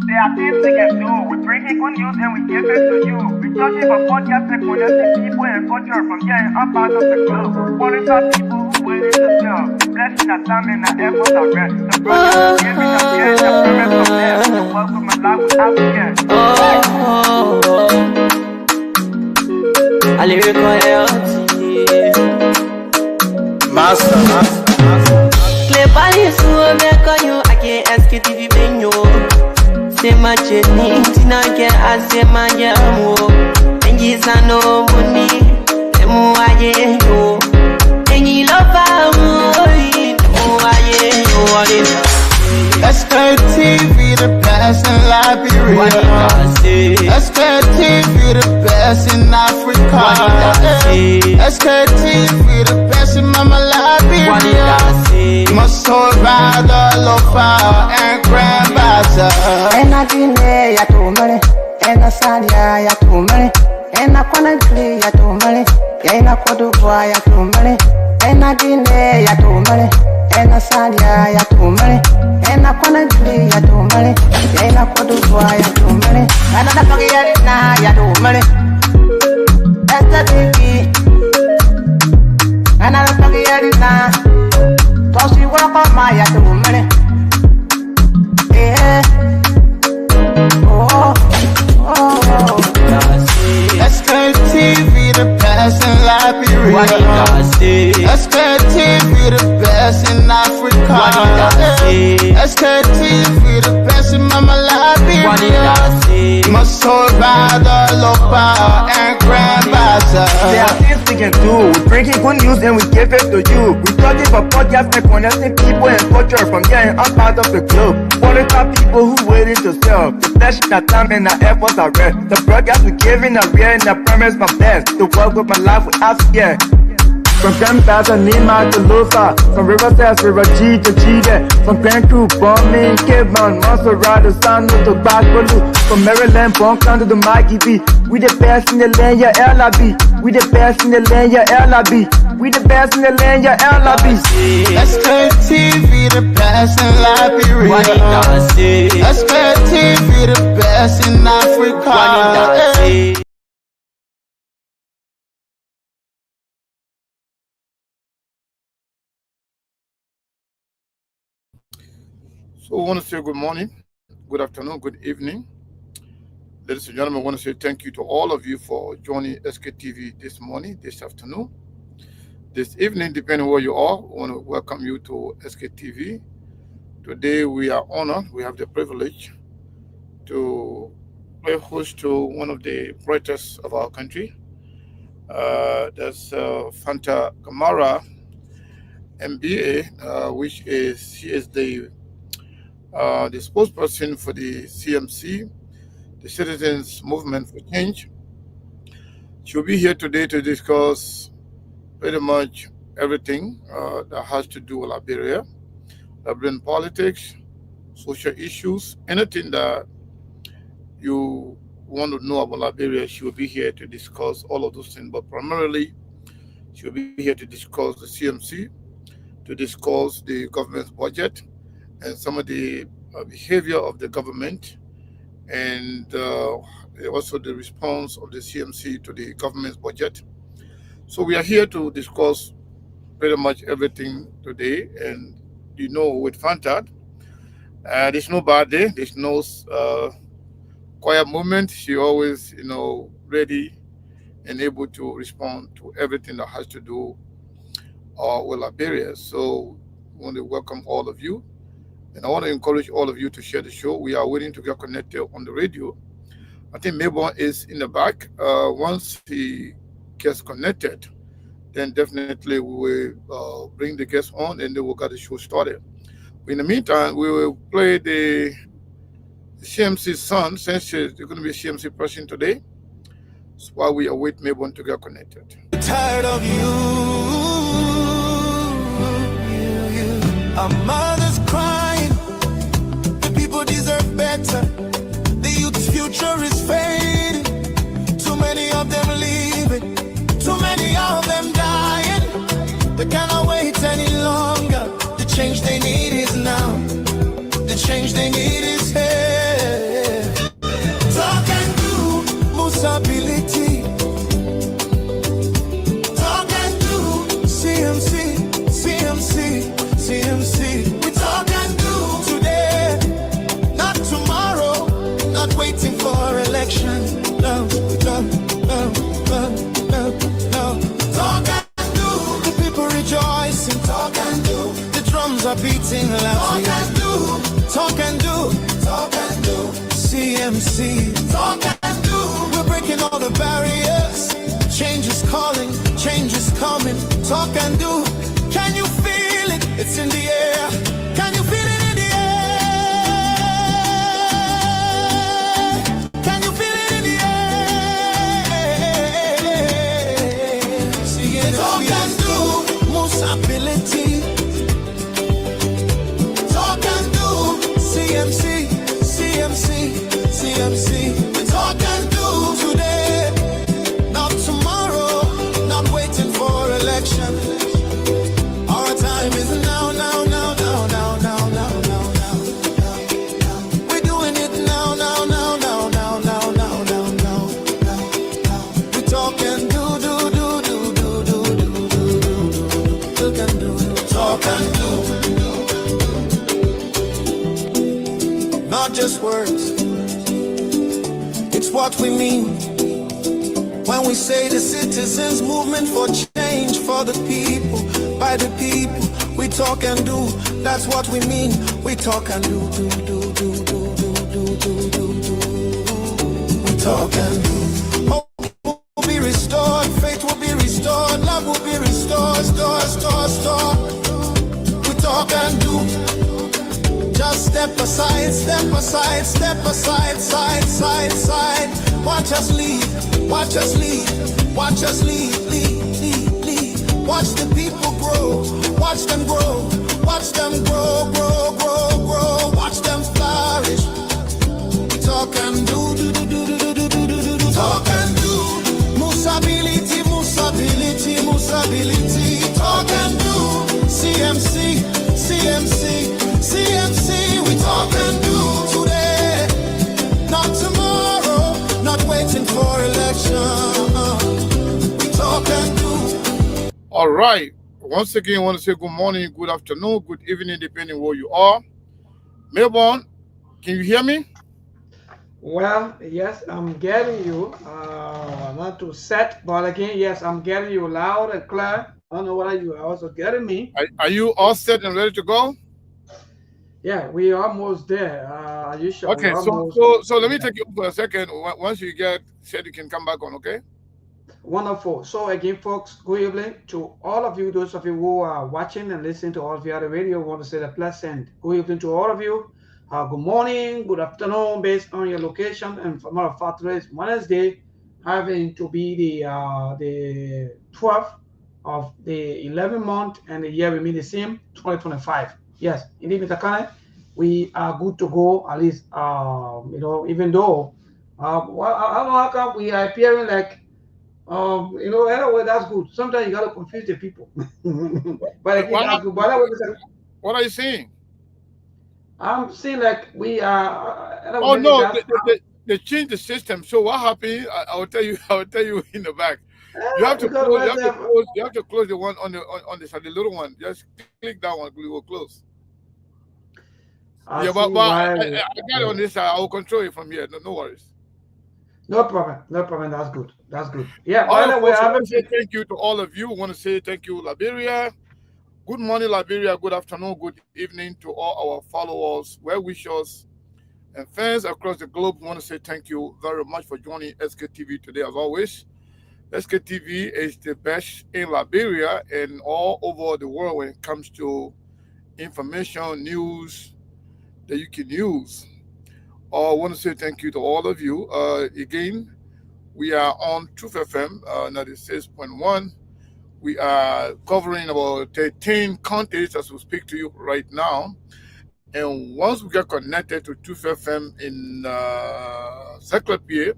There are things we can do. We bring in good news and we give it to you. We judge it for podcast and connecting people and culture from here and up out of the globe. Foreign people who willing to sell. Blessing that time and the efforts are rest. The brothers giving us here and the parents of them. The welcome and life without fear. A lyrical healthy Master. Clear police who make on you. I can't ask you if you been you. Say my journey, Tina can ask you my jamo. And yes, I know money. And more I know. And you love Let's go TV, the best in Liberia. Let's go TV, the best in Africa. Let's go TV, the best in Mama Liberia. Must hold by the lofa and grandbaza. And I didn't ya to money, and I said ya to money, and I wanna play ya to money, and I could do ya to money, and I didn't ya to money. And I said ya to money, and I wanna play ya to money, and I could do ya to money, and I forget it now ya to money. That's the biggie, and I forget it now. Cause you walk on my ya to money, yeah. Let's go TV, the best in Liberia. Let's go TV, the best in Africa. Let's go TV, the best in Mama Liberia. Must hold by the lofa and grandbaza. There are things we can do. We bring in good news and we give it to you. We talk it for podcast and connecting people and culture from here and up out of the globe. Foreign people who waiting to sell. The flesh, that time and the efforts are rest. The broadcast we giving a real and the premise my best. The world with my life without fear. From Grandfather Nima to Lufa, from Riverside to Raji to Chide, from Grand Crew, Bombing, Kidman, Montserrat, San to Backwalu, from Maryland, Bonkan to the Mikey B. We the best in the land, yeah, LIB. We the best in the land, yeah, LIB. We the best in the land, yeah, LIB. Let's go TV, the best in Liberia. Let's go TV, the best in Africa. So I want to say good morning, good afternoon, good evening. Ladies and gentlemen, I want to say thank you to all of you for joining SKTV this morning, this afternoon, this evening, depending where you are. I want to welcome you to SKTV. Today we are honored, we have the privilege to play host to one of the brightest of our country. That's Fanta Kamara MBA, she is the spokesperson for the CMC, the Citizens Movement for Change. She'll be here today to discuss pretty much everything that has to do with Liberia, Liberian politics, social issues, anything that you want to know about Liberia. She will be here to discuss all of those things, but primarily she will be here to discuss the CMC, to discuss the government's budget, and some of the behavior of the government, and also the response of the CMC to the government's budget. So we are here to discuss pretty much everything today. And you know, with Fanta, there's no bad day, there's no quiet moment. She always, ready and able to respond to everything that has to do with Liberia. So I want to welcome all of you. And I want to encourage all of you to share the show. We are waiting to get connected on the radio. I think Mayborn is in the back. Once he gets connected, then definitely we will bring the guest on and then we'll get the show started. In the meantime, we will play the CMC son, since there's going to be a CMC person today. That's why we await Mayborn to get connected. Tired of you. Our mothers crying. The people deserve better. The youth's future is fading. Too many of them leaving. Too many of them dying. They cannot wait any longer. The change they need is now. The change they need is here. direction. No, no, no, no, no, no. Talk and do. The people rejoicing. Talk and do. The drums are beating loudly. Talk and do. Talk and do. Talk and do. CMC. Talk and do. We're breaking all the barriers. Change is calling. Change is coming. Talk and do. Can you feel it? It's in the air. Can you feel it in the air? Can you feel it in the air? See it. Talk and do. Most ability. Talk and do. CMC, CMC, CMC. We talk and do today, not tomorrow, not waiting for election. Our time is now, now, now, now, now, now, now, now, now. We're doing it now, now, now, now, now, now, now, now, now. We talk and do, do, do, do, do, do, do, do, do. Talk and do, talk and do. Not just words, it's what we mean. When we say the citizens movement for change, for the people, by the people, we talk and do, that's what we mean. We talk and do, do, do, do, do, do, do, do, do. We talk and do. Hope will be restored, faith will be restored, love will be restored, store, store, store. We talk and do. Just step aside, step aside, step aside, side, side, side. Watch us lead, watch us lead, watch us lead, lead, lead, lead. Watch the people grow, watch them grow, watch them grow, grow, grow, grow. Watch them flourish. We talk and do, do, do, do, do, do, do, do, do. Talk and do. Musability, musability, musability. Talk and do. CMC, CMC. CMC, we talk and do today, not tomorrow, not waiting for election. We talk and do. All right. Once again, I want to say good morning, good afternoon, good evening, depending where you are. Melbourne, can you hear me? Well, yes, I'm getting you. Not too set, but again, yes, I'm getting you loud and clear. I don't know whether you are also getting me. Are you all set and ready to go? Yeah, we are almost there. Are you sure? Okay, so let me take you for a second. Once you get set, you can come back on, okay? Wonderful. So again, folks, good evening to all of you, those of you who are watching and listening to all via the radio. I want to say a pleasant good evening to all of you. Good morning, good afternoon, based on your location. And for matter of fact, today is Wednesday, having to be the 12th of the 11th month, and the year remain the same, 2025. Yes, indeed, Mr. Kane, we are good to go, at least, even though, well, I don't know how come we are appearing like, anyway, that's good. Sometimes you got to confuse the people. But again, that's good. But anyway, what are you saying? I'm saying like we are. Oh, no, they changed the system. So what happened? I will tell you. I will tell you in the back. You have to close. You have to close the one on the side, the little one. Just click that one. We will close. But I got it on this side. I will control it from here. No worries. No problem. No problem. That's good. That's good. Yeah. All right, I want to say thank you to all of you. I want to say thank you, Liberia. Good morning, Liberia. Good afternoon. Good evening to all our followers, well-wishers, and fans across the globe. I want to say thank you very much for joining SKTV today, as always. SKTV is the best in Liberia and all over the world when it comes to information, news that you can use. I want to say thank you to all of you. Again, we are on Truth FM 96.1. We are covering about 13 countries as we speak to you right now. And once we get connected to Truth FM in Secretariat,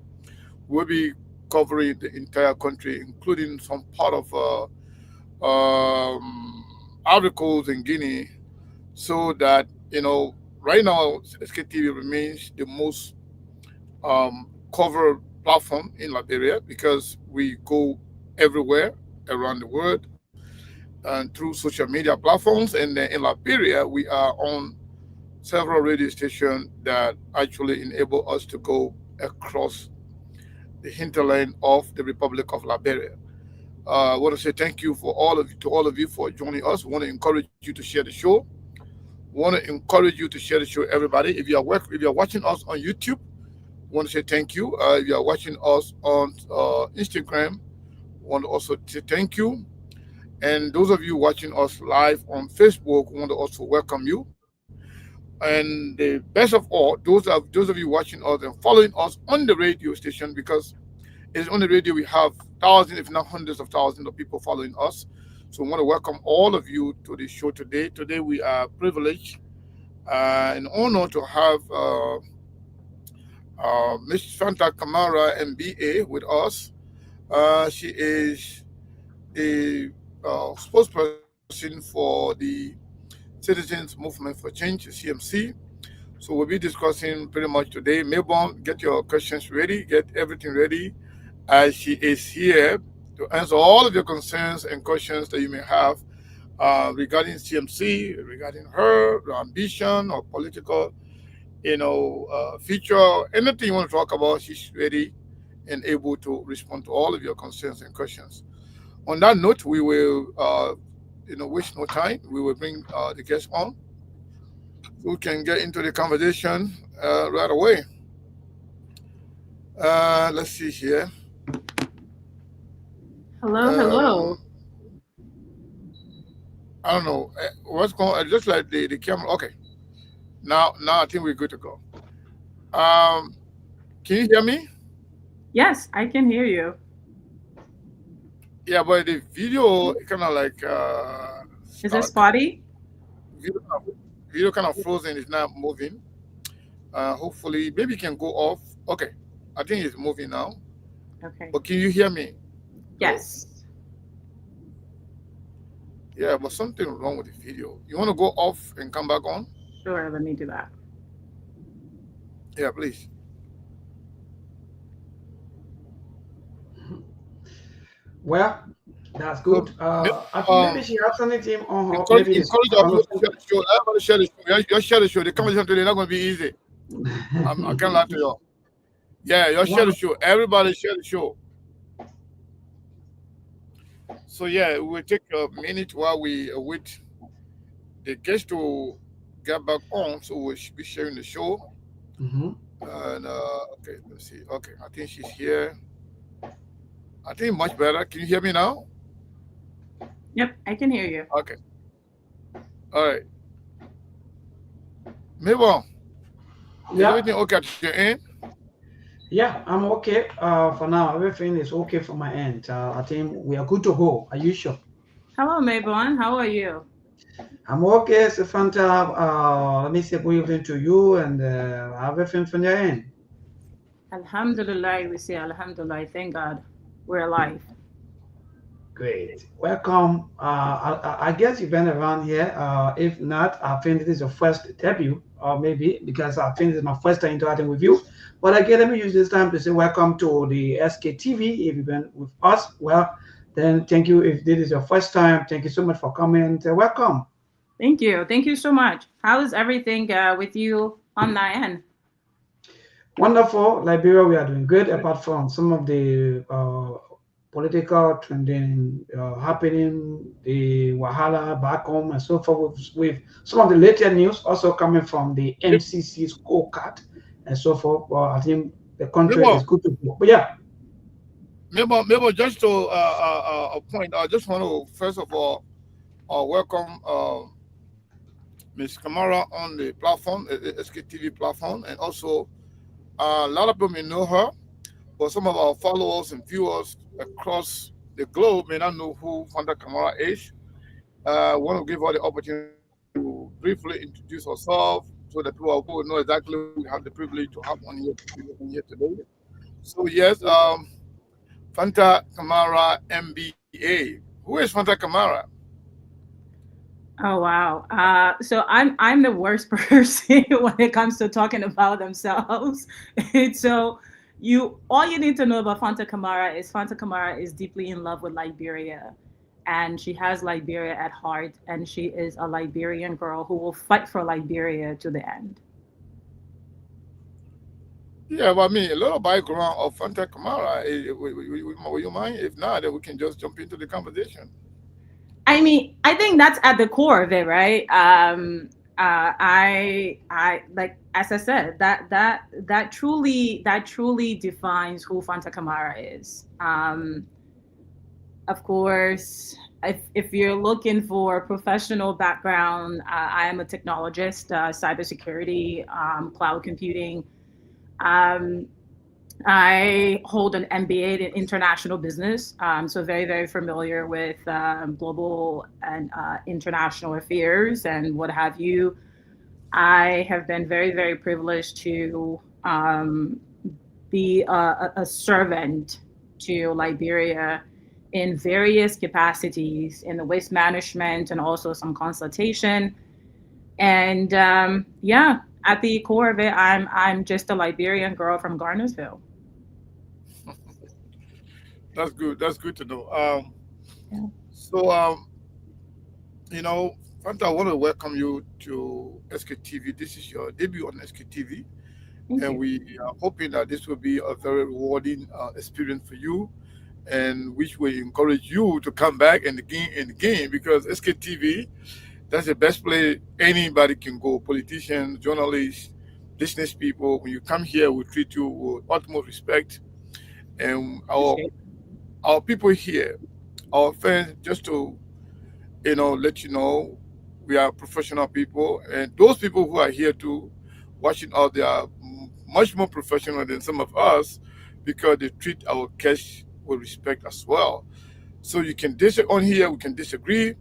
we'll be covering the entire country, including some part of articles in Guinea, so that, right now, SKTV remains the most covered platform in Liberia because we go everywhere around the world and through social media platforms. And in Liberia, we are on several radio stations that actually enable us to go across the hinterland of the Republic of Liberia. I want to say thank you for all of you for joining us. We want to encourage you to share the show. We want to encourage you to share the show, everybody. If you are watching us on YouTube, we want to say thank you. If you are watching us on Instagram, we want to also say thank you. And those of you watching us live on Facebook, we want to also welcome you. And the best of all, those of you watching us and following us on the radio station, because it's on the radio we have thousands, if not hundreds of thousands of people following us. So we want to welcome all of you to the show today. Today we are privileged and honored to have Miss Fanta Kamara MBA with us. She is a spokesperson for the Citizens Movement for Change, CMC. So we'll be discussing pretty much today. Melbourne, get your questions ready, get everything ready, as she is here to answer all of your concerns and questions that you may have regarding CMC, regarding her ambition or political, future, anything you want to talk about. She's ready and able to respond to all of your concerns and questions. On that note, we will, waste no time. We will bring the guest on so we can get into the conversation right away. Let's see here. Hello. I don't know what's going on. Just like the camera. Okay. Now I think we're good to go. Can you hear me? Yes, I can hear you. Yeah, but the video kind of like Is it spotty? Video kind of frozen. It's not moving. Hopefully, maybe it can go off. Okay, I think it's moving now. Okay. But can you hear me? Yes. Yeah, but something wrong with the video. You want to go off and come back on? Sure, let me do that. Yeah, please. Well, that's good. I think maybe she has something on her. Encourage Maybe our people to share the show. Everybody share the show. You share the show. The conversation today is not going to be easy. I can't lie to you. Yeah, you share the show. Everybody share the show. So yeah, we'll take a minute while we wait the guest to get back on. So we'll be sharing the show. And okay, let's see. Okay, I think she's here. I think much better. Can you hear me now? Yep, I can hear you. Okay. All right. Mabel, is everything okay at your end? Yeah, I'm okay. For now, everything is okay from my end. I think we are good to go. Are you sure? Hello, Maybon. How are you? I'm okay, Fanta. Let me say good evening to you and everything from your end. Alhamdulillah, we say Alhamdulillah. Thank God we're alive. Great. Welcome. I guess you've been around here. If not, I think this is your first debut, or maybe because I think this is my first time interacting with you. But again, let me use this time to say welcome to the SKTV. If you've been with us, well, then thank you. If this is your first time, thank you so much for coming. Welcome. Thank you. Thank you so much. How is everything with you on that end? Wonderful. Liberia, we are doing good, apart from some of the political trending happening, the Wahala back home and so forth, with some of the later news also coming from the MCC scorecard and so forth. Well, I think the country is good to go. But yeah. Maybe just to a point, I just want to first of all welcome Ms. Kamara on the platform, the SKTV platform, and also a lot of people may know her, but some of our followers and viewers across the globe may not know who Fanta Kamara is. I want to give her the opportunity to briefly introduce herself so that people will know exactly who we have the privilege to have on here today. So yes, Fanta Kamara MBA. Who is Fanta Kamara? Oh wow! So I'm the worst person when it comes to talking about themselves. So all you need to know about Fanta Kamara is deeply in love with Liberia, and she has Liberia at heart, and she is a Liberian girl who will fight for Liberia to the end. Yeah, but I mean, a lot of background of Fanta Kamara. Will you mind? If not, then we can just jump into the conversation. I mean, I think that's at the core of it, right? I like, as I said, that truly defines who Fanta Kamara is. Of course, if you're looking for professional background, I am a technologist, cybersecurity, cloud computing. Um, I hold an MBA in international business, so very, very familiar with global and international affairs and what have you. I have been very, very privileged to be a servant to Liberia in various capacities in the waste management and also some consultation. And yeah, at the core of it, I'm just a Liberian girl from Garnersville. That's good. That's good to know. Yeah. So, you know, Fanta, I want to welcome you to SKTV. This is your debut on SKTV, Thank and you. we are hoping that this will be a very rewarding experience for you, and which will encourage you to come back and again because SKTV, that's the best place anybody can go. Politicians, journalists, business people. When you come here, we treat you with utmost respect, and Appreciate our people here, our fans, just to let you know, we are professional people, and those people who are here to watching out, they are much more professional than some of us because they treat our guests with respect as well. So you can disagree on here, we can disagree,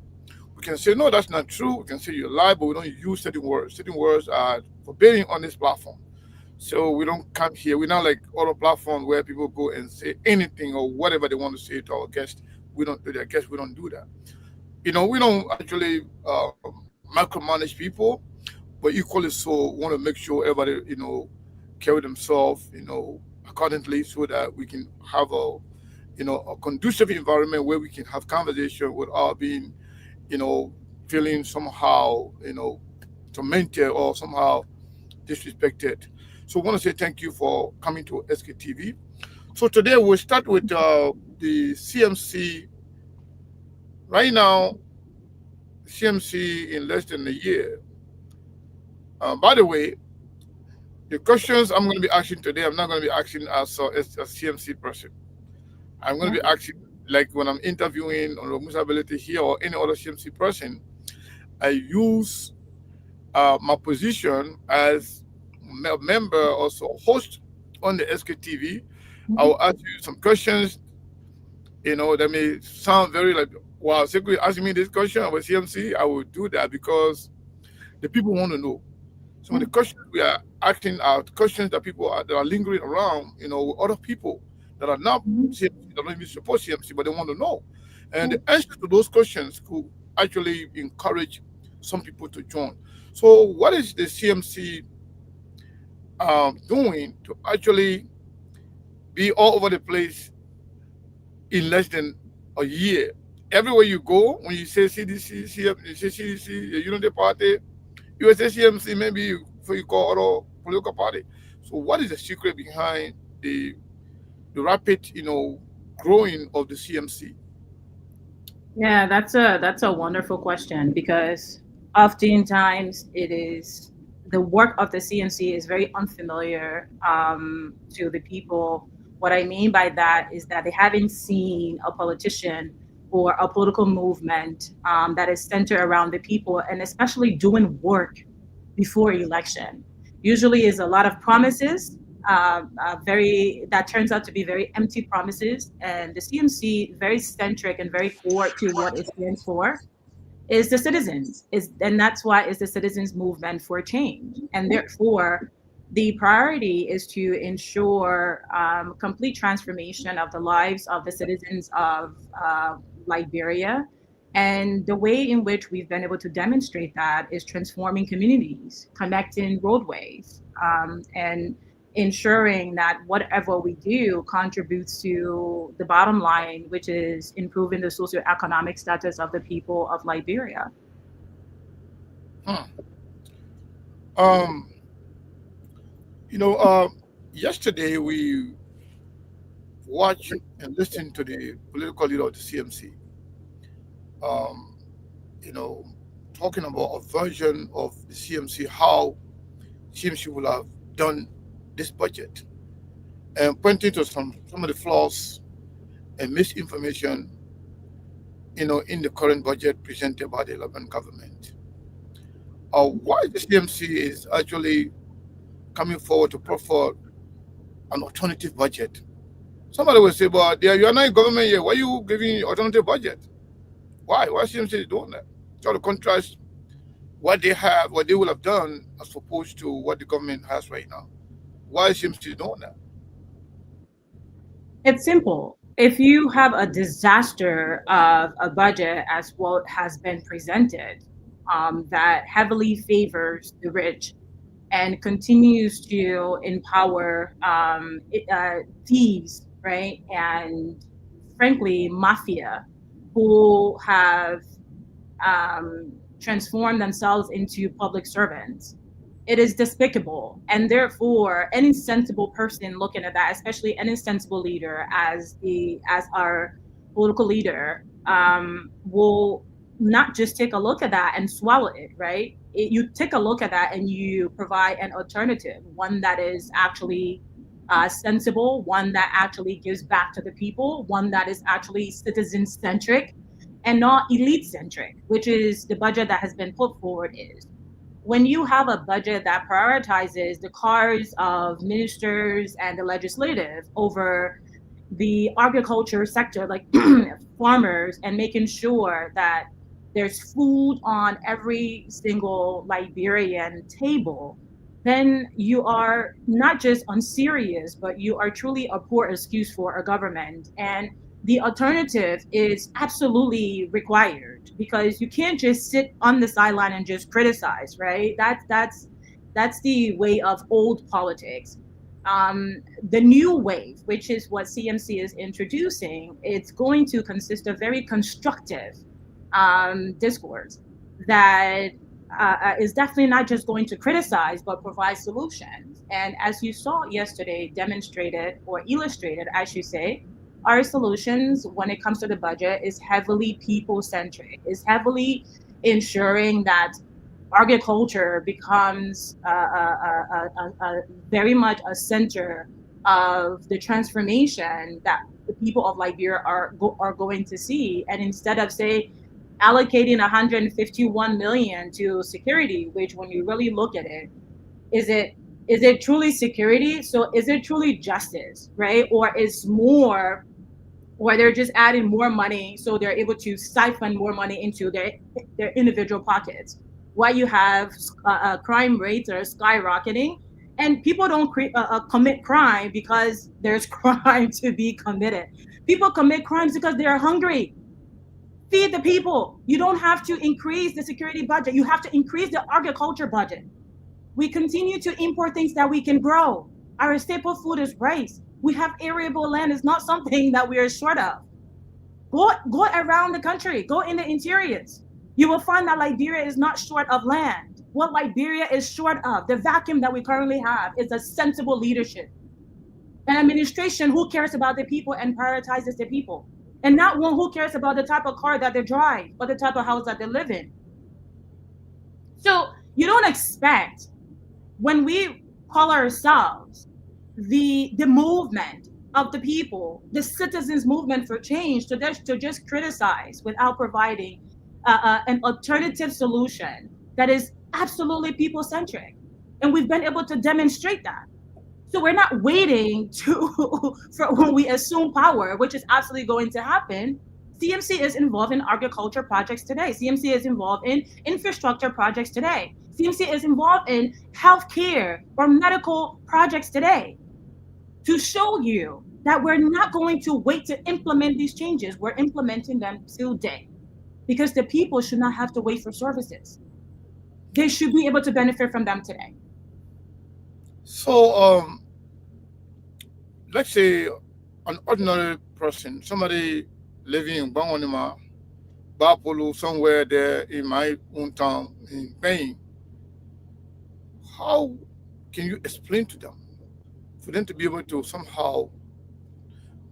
we can say no, that's not true. We can say you lie, but we don't use certain words. Certain words are forbidden on this platform. So we don't come here. We're not like other platforms where people go and say anything or whatever they want to say to our guests. We don't do that. Guests, we don't do that. We don't actually micromanage people, but equally so want to make sure everybody, carry themselves, accordingly so that we can have a conducive environment where we can have conversation without being, you know, feeling somehow, tormented or somehow disrespected. So I want to say thank you for coming to SKTV. So today we'll start with the CMC. Right now, CMC in less than a year. By the way, the questions I'm going to be asking today, I'm not going to be asking as a CMC person. I'm going it. to be asking, like when I'm interviewing on Musa Ability here or any other CMC person, I use my position as a member, also host on the SKTV. I Mhm. will ask you some questions, that may sound very like, wow, Secretary asking me this question about CMC. I will do that because the people want to know. So the Yeah. questions we are acting out, questions that people are that are lingering around, with other people that are not Mhm. CMC, that don't even support CMC, but they want to know. And Yeah. the answer to those questions could actually encourage some people to join. So what is the CMC doing to actually be all over the place in less than a year? Everywhere you go, when you say CDC, you say CDC, the Unity Party, USA CMC, maybe for you call other political party. So what is the secret behind the rapid, growing of the CMC? Yeah, that's a wonderful question because oftentimes it is the work of the CNC is very unfamiliar to the people. What I mean by that is that they haven't seen a politician or a political movement that is centered around the people and especially doing work before election. Usually is a lot of promises, very that turns out to be very empty promises. And the CMC, very centric and very core to what it stands for, is the citizens. And that's why it's the citizens movement for change. And therefore, the priority is to ensure complete transformation of the lives of the citizens of Liberia. And the way in which we've been able to demonstrate that is transforming communities, connecting roadways, and ensuring that whatever we do contributes to the bottom line, which is improving the socioeconomic status of the people of Liberia. Hmm. Um, you know, uh, Yesterday, we watched and listened to the political leader of the CMC, um, you know, talking about a version of the CMC, how CMC will have done this budget, and pointing to some of the flaws and misinformation, in the current budget presented by the Lebanon government. Why the CMC is actually coming forward to put forward an alternative budget. Somebody will say, but you are not in government yet. Why are you giving alternative budget? Why? Why CMC is doing that? Try to contrast what they have, what they will have done, as opposed to what the government has right now. Why is CMC doing that? It's simple. If you have a disaster of a budget as what has been presented, that heavily favors the rich and continues to empower thieves, right? And frankly, mafia, who have transformed themselves into public servants. It is despicable, and therefore, any sensible person looking at that, especially any sensible leader as our political leader, will not just take a look at that and swallow it, right? You take a look at that and you provide an alternative, one that is actually sensible, one that actually gives back to the people, one that is actually citizen centric and not elite centric, which is the budget that has been put forward is. When you have a budget that prioritizes the cars of ministers and the legislative over the agriculture sector, like farmers, and making sure that there's food on every single Liberian table, then you are not just unserious, but you are truly a poor excuse for a government. And the alternative is absolutely required, because you can't just sit on the sideline and just criticize, right? That's the way of old politics. The new wave, which is what CMC is introducing, it's going to consist of very constructive discourse that is definitely not just going to criticize, but provide solutions. And as you saw yesterday, demonstrated or illustrated, I should say, our solutions when it comes to the budget is heavily people-centric, is heavily ensuring that agriculture becomes very much a center of the transformation that the people of Liberia are going to see. And instead of, say, allocating 151 million to security, which when you really look at it, is it truly security? So is it truly justice, right? Or is more, or they're just adding more money so they're able to siphon more money into their individual pockets? Why you have crime rates are skyrocketing, and people don't commit crime because there's crime to be committed. People commit crimes because they are hungry. Feed the people. You don't have to increase the security budget. You have to increase the agriculture budget. We continue to import things that we can grow. Our staple food is rice. We have arable land. It's not something that we are short of. Go around the country. Go in the interiors. You will find that Liberia is not short of land. What Liberia is short of, the vacuum that we currently have, is a sensible leadership. An administration who cares about the people and prioritizes the people. And not one who cares about the type of car that they drive or the type of house that they live in. So you don't expect, when we call ourselves the movement of the people, the citizens' movement for change, to just criticize without providing an alternative solution that is absolutely people-centric. And we've been able to demonstrate that. So we're not waiting for when we assume power, which is absolutely going to happen. CMC is involved in agriculture projects today. CMC is involved in infrastructure projects today. CMC is involved in healthcare or medical projects today, to show you that we're not going to wait to implement these changes. We're implementing them today, because the people should not have to wait for services. They should be able to benefit from them today. So, let's say an ordinary person, somebody living in Bangonima, Bapolu, somewhere there in my own town in Spain, how can you explain to them for them to be able to somehow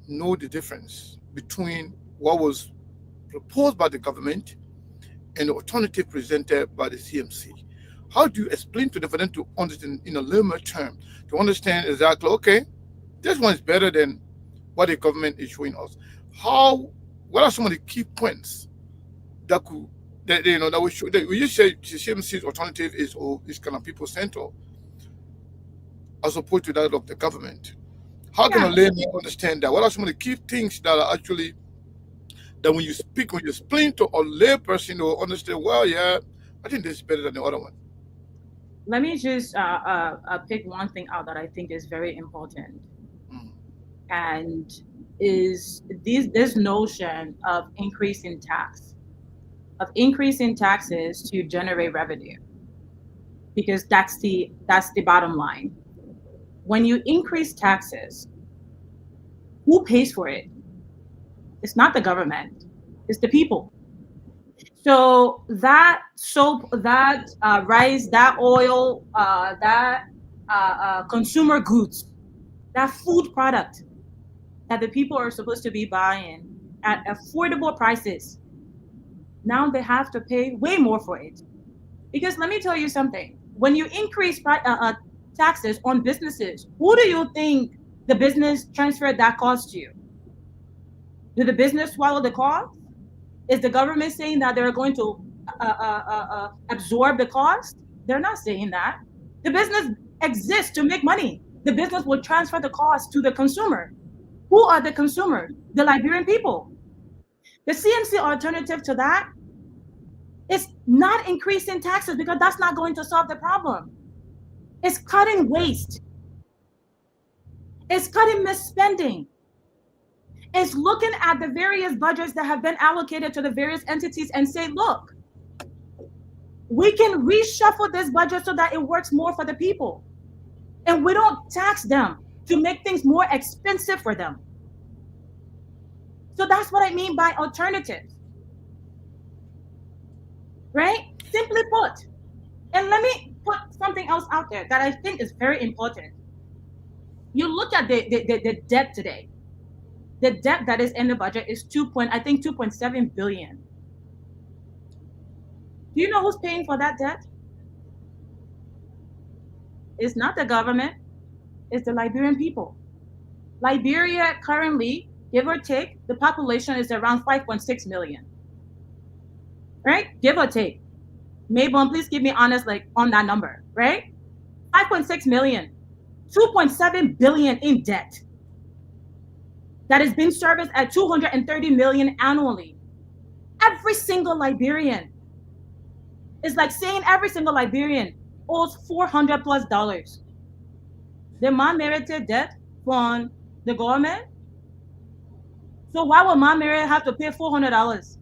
know the difference between what was proposed by the government and the alternative presented by the CMC. How do you explain to them for them to understand in a layman term, to understand exactly, okay, this one is better than what the government is showing us? What are some of the key points that could that we show that we just say the CMC's alternative is kind of people centered as opposed to that of the government? How can a layman understand that? What are some of the key things that are actually that when you explain to a lay person who will understand, well, yeah, I think this is better than the other one. Let me just pick one thing out that I think is very important, and is this notion of increasing taxes to generate revenue, because that's the bottom line. When you increase taxes, who pays for it? It's not the government, it's the people. So that soap, that rice, that oil, that consumer goods, that food product that the people are supposed to be buying at affordable prices, now they have to pay way more for it. Because let me tell you something, when you increase taxes on businesses, who do you think the business transferred that cost to you? Did the business swallow the cost? Is the government saying that they're going to absorb the cost? They're not saying that. The business exists to make money. The business will transfer the cost to the consumer. Who are the consumers? The Liberian people. The CMC alternative to that is not increasing taxes, because that's not going to solve the problem. It's cutting waste. It's cutting misspending. It's looking at the various budgets that have been allocated to the various entities and say, look, we can reshuffle this budget so that it works more for the people. And we don't tax them to make things more expensive for them. So that's what I mean by alternatives. Right? Simply put. And let me put something else out there that I think is very important. You look at the debt today. The debt that is in the budget is 2.7 billion. Do you know who's paying for that debt? It's not the government, it's the Liberian people. Liberia currently, give or take, the population is around 5.6 million. Right? Give or take. Mabel, please keep me honest, like on that number, right? 5.6 million, 2.7 billion in debt. That is being serviced at 230 million annually. Every single Liberian, it's like saying every single Liberian owes $400+. The man-merited debt from the government. So why would man-merited have to pay $400?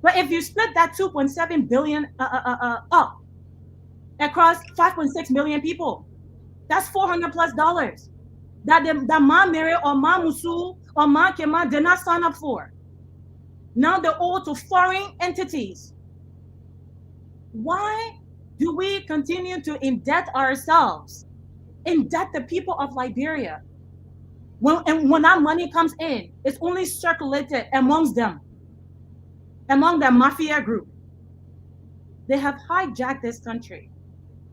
But if you split that 2.7 billion up across 5.6 million people, that's $400+. That man-merited or man-musu or man-kema did not sign up for. Now they're all to foreign entities. Why do we continue to indebt ourselves, indebt the people of Liberia? When that money comes in, it's only circulated amongst them, among the mafia group. They have hijacked this country,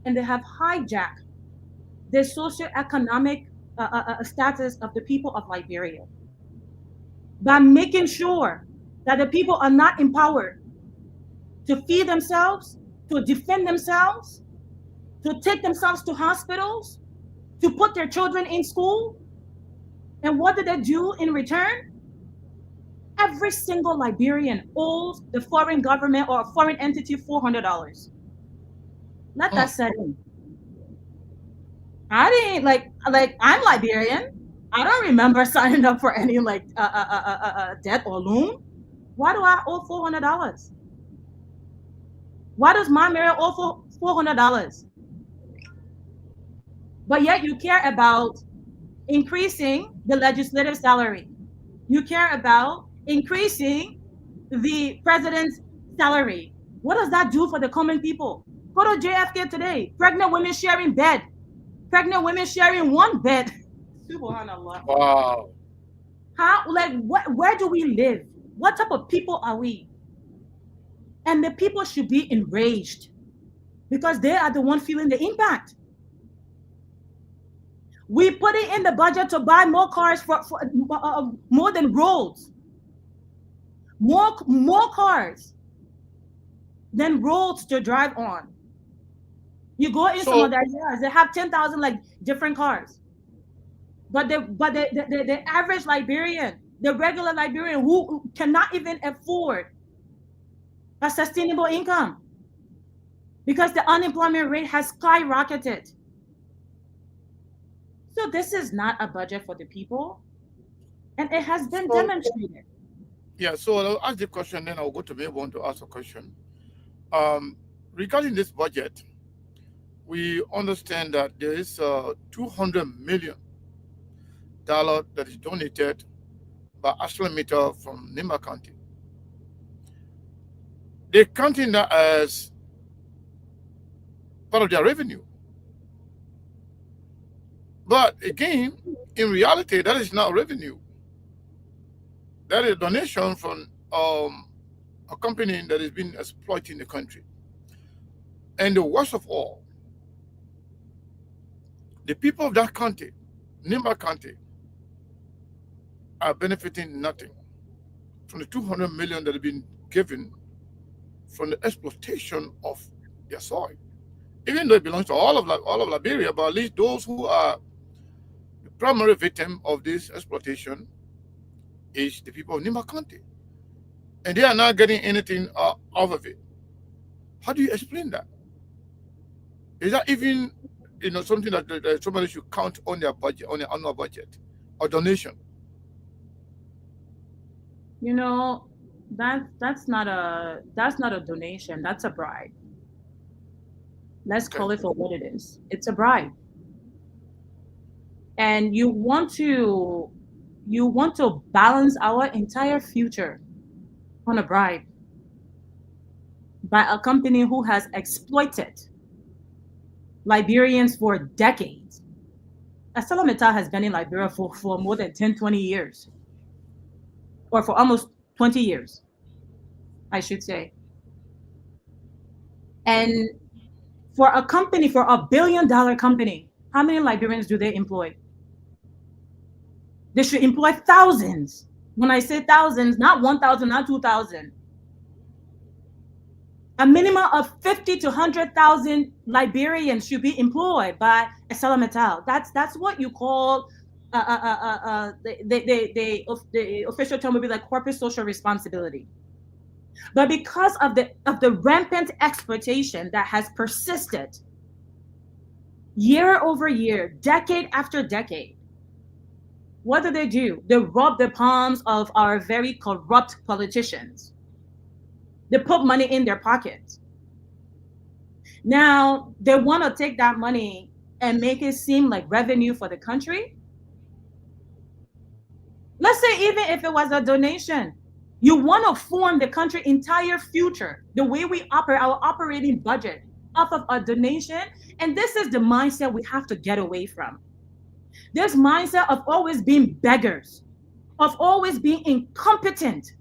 and they have hijacked the socioeconomic status of the people of Liberia by making sure that the people are not empowered to feed themselves, to defend themselves, to take themselves to hospitals, to put their children in school. And what did they do in return? Every single Liberian owes the foreign government or a foreign entity $400. Let that set in. I didn't like I'm Liberian. I don't remember signing up for any debt or loan. Why do I owe $400? Why does my mayor owe $400? But yet you care about increasing the legislative salary. You care about increasing the president's salary. What does that do for the common people? Go to JFK today. Pregnant women sharing bed. Pregnant women sharing one bed. Subhanallah. Wow. How, like, where do we live? What type of people are we? And the people should be enraged because they are the one feeling the impact. We put it in the budget to buy more cars for more than roads. More cars than roads to drive on. You go in some of their yards, they have 10,000 like different cars. But the average Liberian, the regular Liberian who cannot even afford a sustainable income because the unemployment rate has skyrocketed. So this is not a budget for the people, and it has been demonstrated. Yeah, so I'll ask the question, then I'll go to me want to ask a question. Regarding this budget, we understand that there is $200 million that is donated by ArcelorMittal from Nimba County. They're counting that as part of their revenue. But again, in reality, that is not revenue. That is a donation from a company that has been exploiting the country. And the worst of all, the people of that county, Nimba County, are benefiting nothing from the $200 million that have been given from the exploitation of their soil. Even though it belongs to all of Liberia, but at least those who are the primary victim of this exploitation is the people of Nimba County. And they are not getting anything out of it. How do you explain that? Is that even something that somebody should count on their budget, on their annual budget or donation? That's not a donation. That's a bribe. Let's call it for what it is. It's a bribe. And you want to balance our entire future on a bribe by a company who has exploited Liberians for decades. ArcelorMittal has been in Liberia for more than 10, 20 years. Or for almost 20 years, I should say. And for a company, for $1 billion company, how many Liberians do they employ? They should employ thousands. When I say thousands, not 1,000, not 2,000. A minimum of 50 to 100,000 Liberians should be employed by ArcelorMittal. That's what you call the official term would be like corporate social responsibility. But because of the rampant exploitation that has persisted year over year, decade after decade, what do? They rob the palms of our very corrupt politicians. They put money in their pockets. Now they want to take that money and make it seem like revenue for the country. Let's say even if it was a donation, you want to form the country's entire future, the way we operate, our operating budget, off of a donation. And this is the mindset we have to get away from. This mindset of always being beggars, of always being incompetent,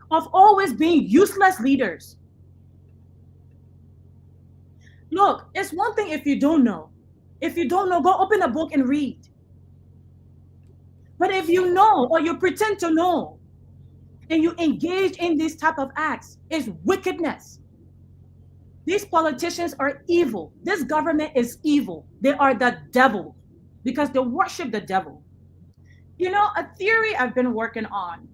of always being useless leaders. Look, it's one thing if you don't know. If you don't know, go open a book and read. But if you know or you pretend to know and you engage in these type of acts, it's wickedness. These politicians are evil. This government is evil. They are the devil because they worship the devil. A theory I've been working on,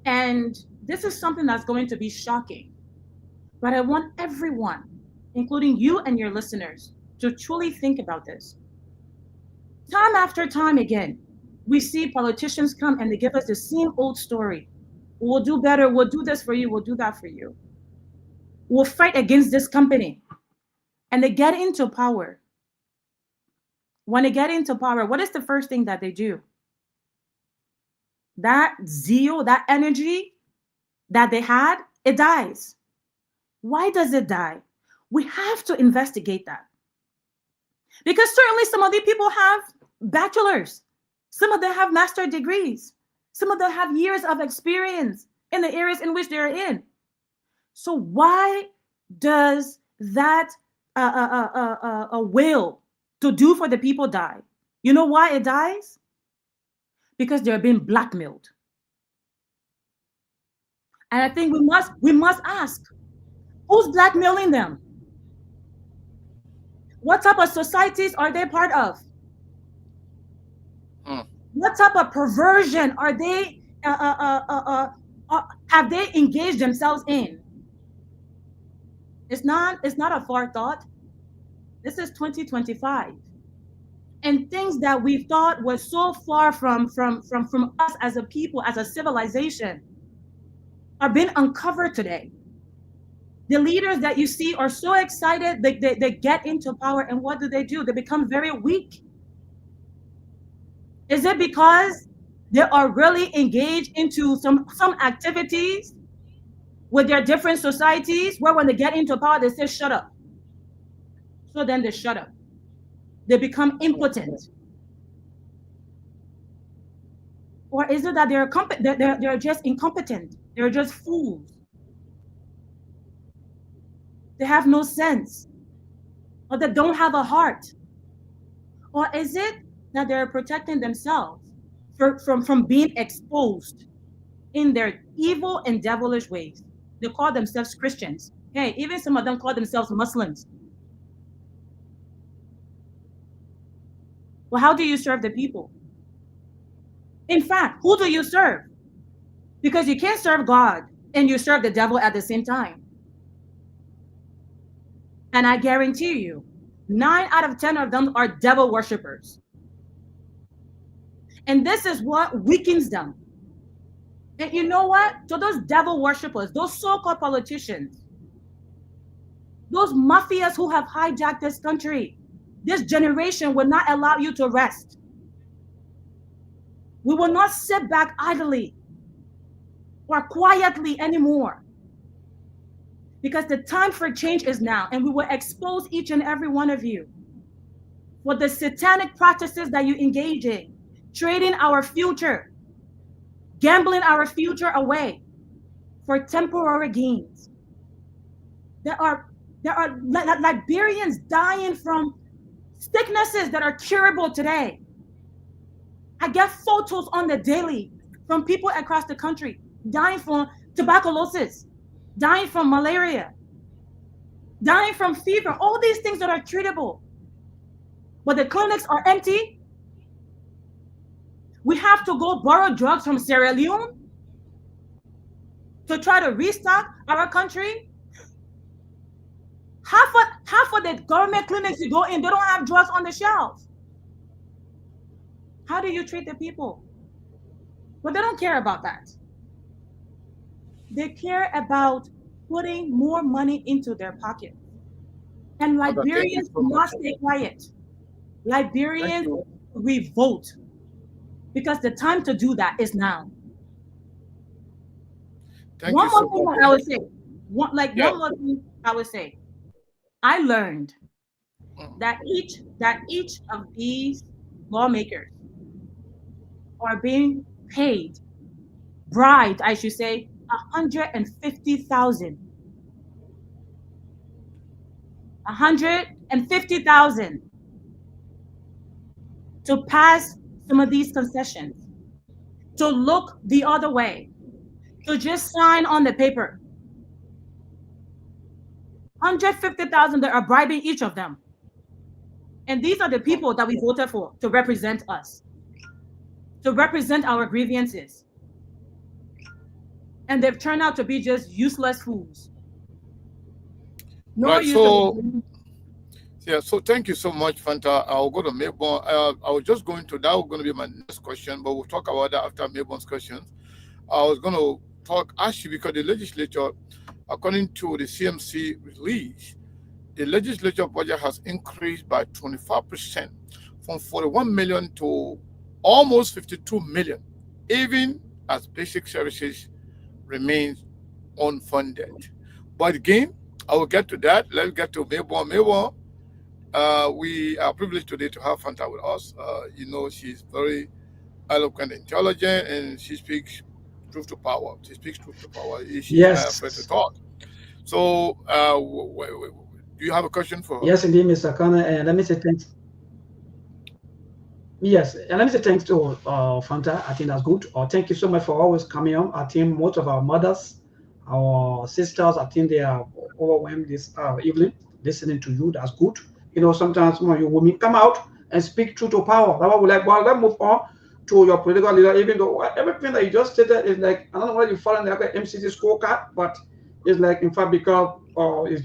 and this is something that's going to be shocking, but I want everyone, including you and your listeners, to truly think about this. Time after time again, we see politicians come and they give us the same old story. We'll do better. We'll do this for you. We'll do that for you. We'll fight against this company. And they get into power. When they get into power, what is the first thing that they do? That zeal, that energy that they had, it dies. Why does it die? We have to investigate that. Because certainly some of these people have bachelors. Some of them have master degrees. Some of them have years of experience in the areas in which they're in. So why does that will to do for the people die? You know why it dies? Because they're being blackmailed. And I think we must ask, who's blackmailing them? What type of societies are they part of? What type of perversion are they have they engaged themselves in? It's not a far thought. This is 2025. And things that we thought were so far from us as a people, as a civilization, are being uncovered today. The leaders that you see are so excited, they get into power, and what do? They become very weak. Is it because they are really engaged into some activities with their different societies where when they get into power, they say, shut up. So then they shut up. They become impotent. Or is it that they're just incompetent? They're just fools. They have no sense. Or they don't have a heart. Or is it that they're protecting themselves from being exposed in their evil and devilish ways? They call themselves Christians. Hey, even some of them call themselves Muslims. Well, how do you serve the people? In fact, who do you serve? Because you can't serve God and you serve the devil at the same time. And I guarantee you, 9 out of 10 of them are devil worshippers. And this is what weakens them. And you know what? So those devil worshippers, those so-called politicians, those mafias who have hijacked this country, this generation will not allow you to rest. We will not sit back idly or quietly anymore. Because the time for change is now, and we will expose each and every one of you for the satanic practices that you engage in, trading our future, gambling our future away for temporary gains. There are Liberians dying from sicknesses that are curable today. I get photos on the daily from people across the country dying from tuberculosis, dying from malaria, dying from fever, all these things that are treatable. But the clinics are empty. We have to go borrow drugs from Sierra Leone to try to restock our country. Half of the government clinics you go in, they don't have drugs on the shelves. How do you treat the people? But they don't care about that. They care about putting more money into their pocket. And Liberians must stay quiet. Liberians revolt. Because the time to do that is now. One more thing I would say. One more thing I would say. I learned that each of these lawmakers are being paid, bribed, I should say, 150,000. 150,000 to pass some of these concessions, to look the other way, to just sign on the paper. 150,000 that are bribing each of them. And these are the people that we voted for to represent us, to represent our grievances. And they've turned out to be just useless fools. So thank you so much, Fanta. I'll go to Melbourne. I was just going to, that was going to be my next question, but we'll talk about that after Melbourne's questions. I was going to ask you, because the legislature, according to the CMC release, the legislature budget has increased by 25%, from 41 million to almost 52 million, even as basic services remains unfunded. But again, I will get to that. Let's get to Melbourne. Melbourne, We are privileged today to have Fanta with us. She's very eloquent, intelligent, and she speaks truth to power. She speaks truth to power. She's not afraid to Yes. talk. So, do you have a question for her? Yes, indeed, Mr. Connor. And let me say thanks. Yes, and let me say thanks to Fanta. I think that's good. Thank you so much for always coming on. I think most of our mothers, our sisters, I think they are overwhelmed this evening listening to you. That's good. Sometimes when you women come out and speak truth to power. That's what we like. Well, let's move on to your political leader. Even though everything that you just stated is like, I don't know whether you follow the MCC scorecard, but it's like, in fact, because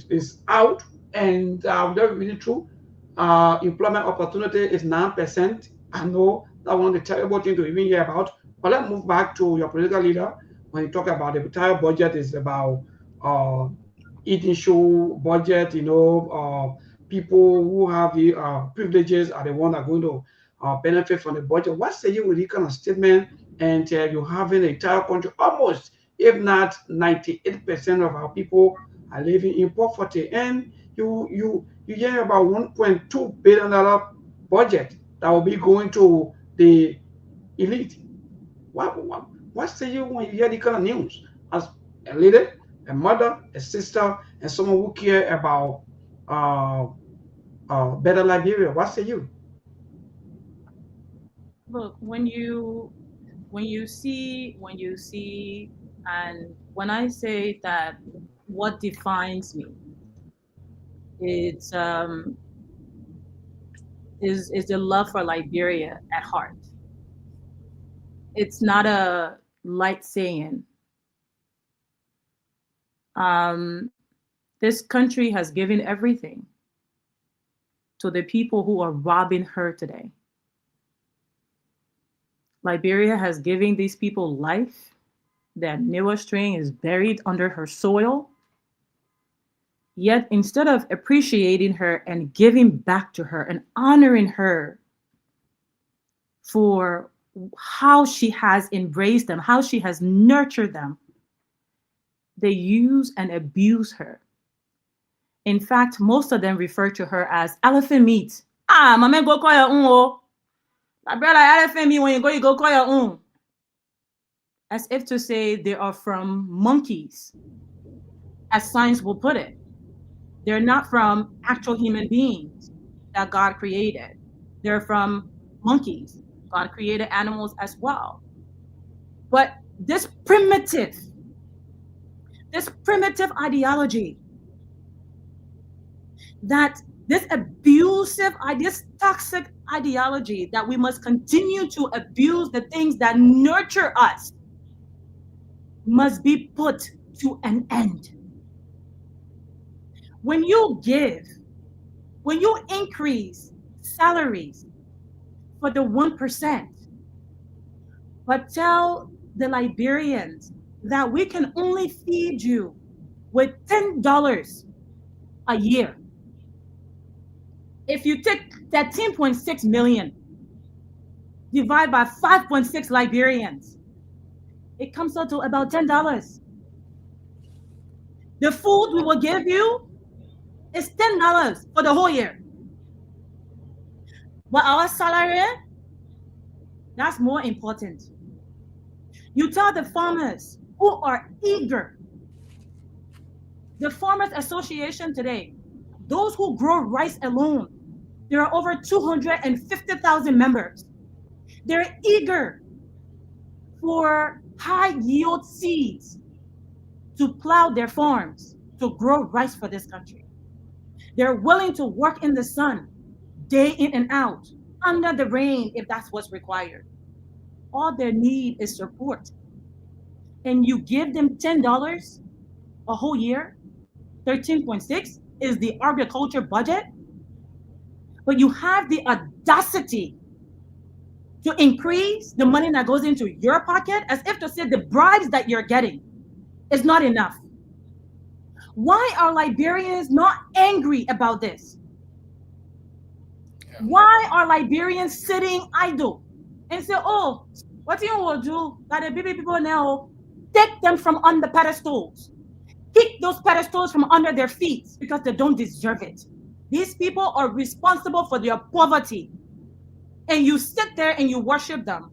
it's out and that's really true. Employment opportunity is 9%. I know that one of the terrible things to even hear about. But let's move back to your political leader. When you talk about the entire budget, is about uh, eating show budget. People who have the privileges are the ones that are going to benefit from the budget. What say you with this kind of statement? And you having the entire country almost, if not 98% of our people are living in poverty, and you hear about $1.2 billion budget that will be going to the elite. What say you when you hear the kind of news? As a leader, a mother, a sister, and someone who care about uh, better Liberia, what say you? Look, when you see, and when I say that, what defines me, it's is the love for Liberia at heart. It's not a light saying. Um, this country has given everything to the people who are robbing her today. Liberia has given these people life. That newest strain is buried under her soil. Yet, instead of appreciating her and giving back to her and honoring her for how she has embraced them, how she has nurtured them, they use and abuse her. In fact, most of them refer to her as elephant meat. Ah, mama, go call your own. Oh. Like, brother, elephant meat, when you go call your own. As if to say they are from monkeys, as science will put it. They're not from actual human beings that God created. They're from monkeys. God created animals as well. But this primitive ideology, that this abusive, this toxic ideology that we must continue to abuse the things that nurture us, must be put to an end. When you give, when you increase salaries for the 1%, but tell the Liberians that we can only feed you with $10 a year. If you take 13.6 million, divide by 5.6 Liberians, it comes out to about $10. The food we will give you is $10 for the whole year. But our salary, that's more important. You tell the farmers who are eager, the Farmers Association today, those who grow rice alone, there are over 250,000 members. They're eager for high yield seeds to plow their farms, to grow rice for this country. They're willing to work in the sun, day in and out, under the rain if that's what's required. All they need is support. And you give them $10 a whole year, 13.6 is the agriculture budget, but you have the audacity to increase the money that goes into your pocket, as if to say the bribes that you're getting is not enough. Why are Liberians not angry about this? Why are Liberians sitting idle and say, oh, what you will do that the baby people now take them from on the pedestals, kick those pedestals from under their feet because they don't deserve it. These people are responsible for their poverty. And you sit there and you worship them.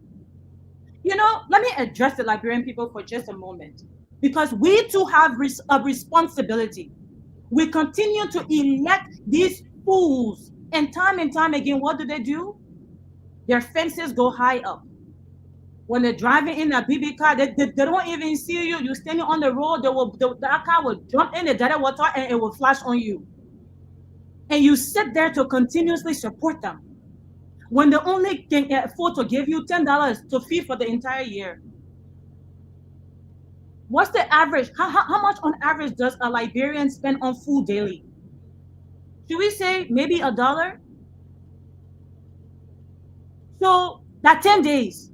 You know, let me address the Liberian people for just a moment. Because we too have a responsibility. We continue to elect these fools. And time again, what do? Their fences go high up. When they're driving in a BB car, they don't even see you. You're standing on the road, that car will jump in the dirty water and it will flash on you. And you sit there to continuously support them. When they only can afford to give you $10 to feed for the entire year. What's the average? How much on average does a Liberian spend on food daily? Should we say maybe $1? So that's 10 days.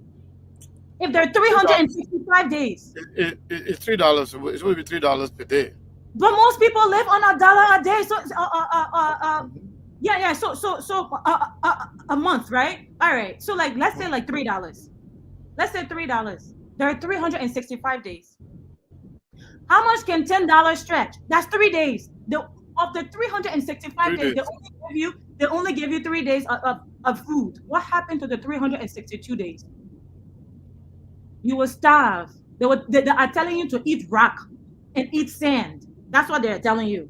If there are 365 days. It's $3. It's going to be $3 per day. But most people live on $1 a day. So yeah. So a month, right? All right. So like let's say like $3. Let's say $3. There are 365 days. How much can $10 stretch? That's 3 days. Of the 365 days, they only give you 3 days of food. What happened to the 362 days? You will starve. They are telling you to eat rock and eat sand. That's what they're telling you.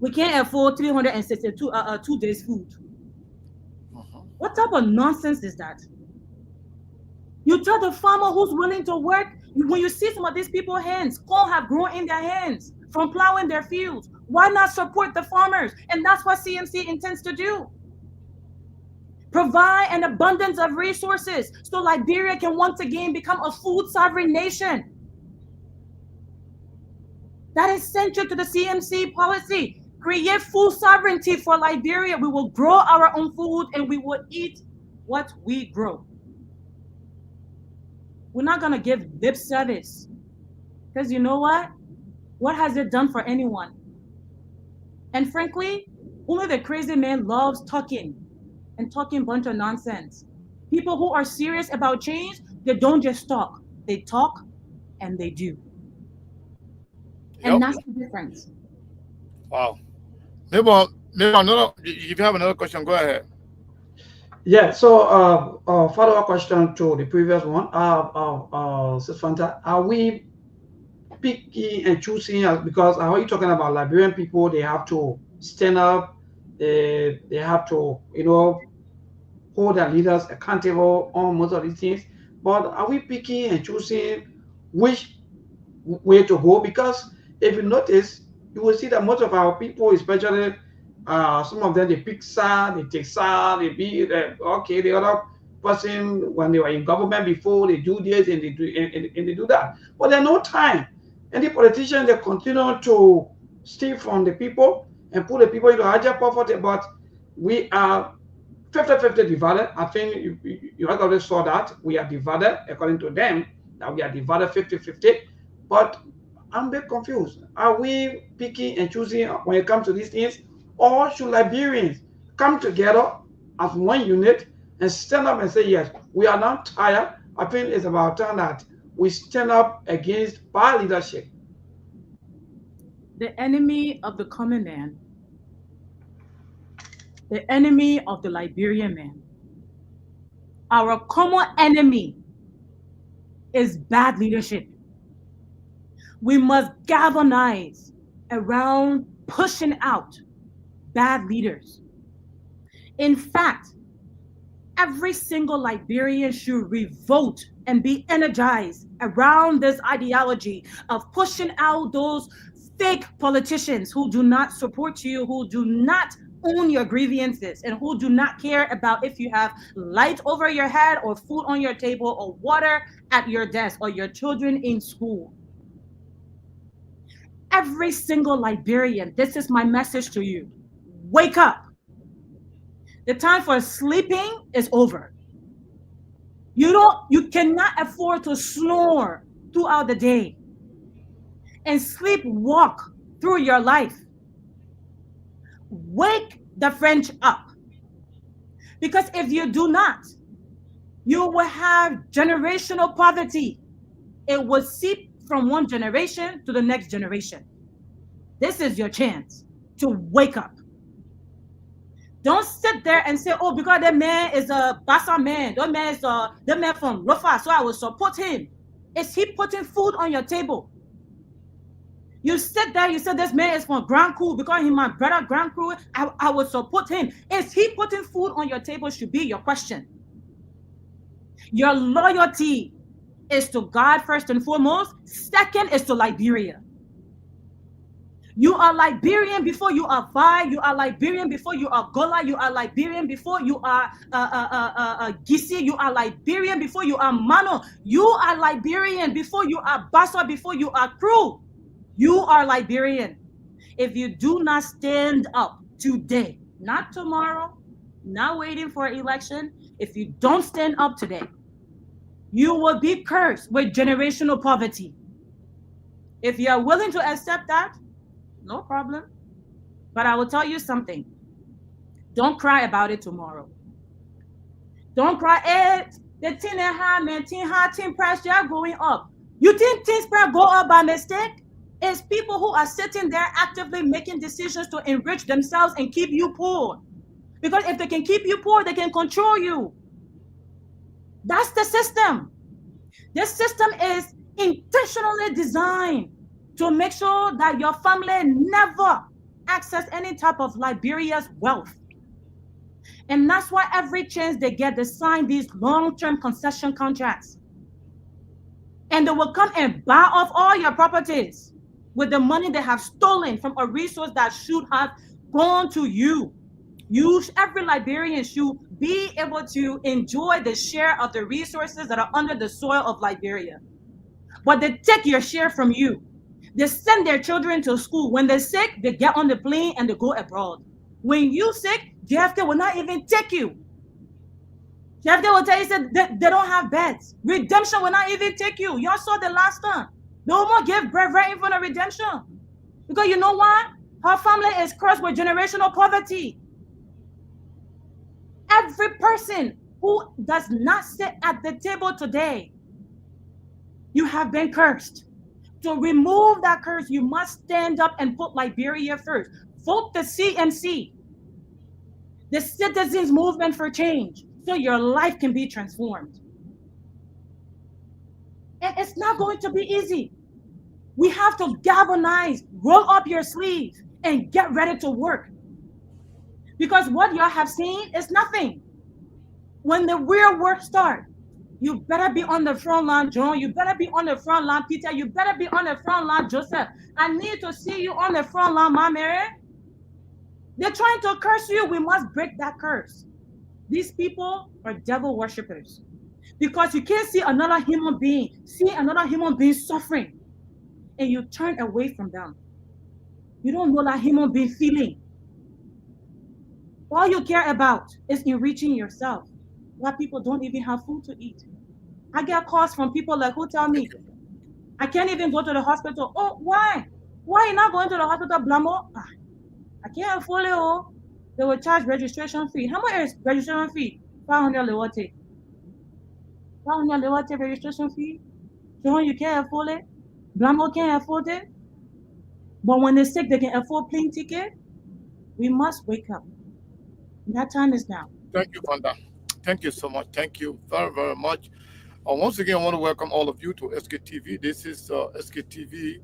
We can't afford 362 2 days food. What type of nonsense is that? You tell the farmer who's willing to work, when you see some of these people's hands, corn have grown in their hands from plowing their fields. Why not support the farmers? And that's what CMC intends to do. Provide an abundance of resources so Liberia can once again become a food sovereign nation. That is central to the CMC policy. Create food sovereignty for Liberia. We will grow our own food and we will eat what we grow. We're not going to give lip service. Because you know what? What has it done for anyone? And frankly, only the crazy man loves talking and talking a bunch of nonsense. People who are serious about change, they don't just talk. They talk and they do. And that's the difference. Wow. Maybe another, if you have another question, go ahead. Yeah, so follow-up question to the previous one. Sis Fanta, are we picking and choosing because how are you talking about Liberian people? They have to stand up, they have to, hold their leaders accountable on most of these things. But are we picking and choosing which way to go? Because if you notice, you will see that most of our people, especially some of them, they pick side, they take side, they be okay. The other person, when they were in government before, they do this and they do and they do that. But there's no time. And the politicians, they continue to steal from the people and put the people into higher poverty. But we are 50-50 divided. I think you already saw that. We are divided, according to them, that we are divided 50-50. But I'm a bit confused. Are we picking and choosing when it comes to these things? Or should Liberians come together as one unit and stand up and say, yes, we are not tired. I think it's about time that we stand up against bad leadership. The enemy of the common man, the enemy of the Liberian man, our common enemy is bad leadership. We must galvanize around pushing out bad leaders. In fact, every single Liberian should revolt and be energized around this ideology of pushing out those fake politicians who do not support you, who do not own your grievances, and who do not care about if you have light over your head or food on your table or water at your desk or your children in school. Every single Liberian, this is my message to you. Wake up. The time for sleeping is over. You cannot afford to snore throughout the day and sleepwalk through your life. Wake the French up. Because if you do not, you will have generational poverty. It will seep from one generation to the next generation. This is your chance to wake up. Don't sit there and say, oh, because that man is a Bassa man, that man is the man from Rufa, so I will support him. Is he putting food on your table? You sit there, you say this man is from Grand Crew because he's my brother Grand Crew, I will support him. Is he putting food on your table should be your question. Your loyalty is to God first and foremost. Second is to Liberia. You are Liberian before you are Vai. You are Liberian before you are Gola. You are Liberian before you are Gisi. You are Liberian before you are Mano. You are Liberian before you are Bassa, before you are Crew. You are Liberian. If you do not stand up today, not tomorrow, not waiting for election, if you don't stand up today, you will be cursed with generational poverty. If you are willing to accept that, no problem. But I will tell you something. Don't cry about it tomorrow. Don't cry. The tin price are going up. You think things go up by mistake? It's people who are sitting there actively making decisions to enrich themselves and keep you poor. Because if they can keep you poor, they can control you. That's the system. This system is intentionally designed to make sure that your family never access any type of Liberia's wealth. And that's why every chance they get, they sign these long-term concession contracts. And they will come and buy off all your properties with the money they have stolen from a resource that should have gone to you. Every Liberian should be able to enjoy the share of the resources that are under the soil of Liberia. But they take your share from you. They send their children to school. When they're sick, they get on the plane and they go abroad. When you're sick, JFK will not even take you. JFK will tell you that they don't have beds. Redemption will not even take you. Y'all saw the last time. They will not give bread right in front of redemption. Because you know what? Her family is cursed with generational poverty. Every person who does not sit at the table today, you have been cursed. To remove that curse, you must stand up and put Liberia first. Vote the CMC, the Citizens Movement for Change, so your life can be transformed. And it's not going to be easy. We have to galvanize, roll up your sleeves, and get ready to work. Because what y'all have seen is nothing. When the real work starts, you better be on the front line, John. You better be on the front line, Peter. You better be on the front line, Joseph. I need to see you on the front line, my Mary. They're trying to curse you. We must break that curse. These people are devil worshippers. Because you can't see another human being suffering, and you turn away from them. You don't know that human being feeling. All you care about is enriching yourself. Why people don't even have food to eat. I get calls from people like who tell me, I can't even go to the hospital. Oh, why? Why are you not going to the hospital, Blamo? I can't afford it. Oh, they will charge registration fee. How much is registration fee? 500 Lewote. 500 Lewote registration fee. So you can't afford it. Blamo can't afford it. But when they're sick, they can afford plane ticket. We must wake up. That time is now. Thank you, Fanta. Thank you so much. Thank you very, very much. Once again, I want to welcome all of you to SKTV. This is SKTV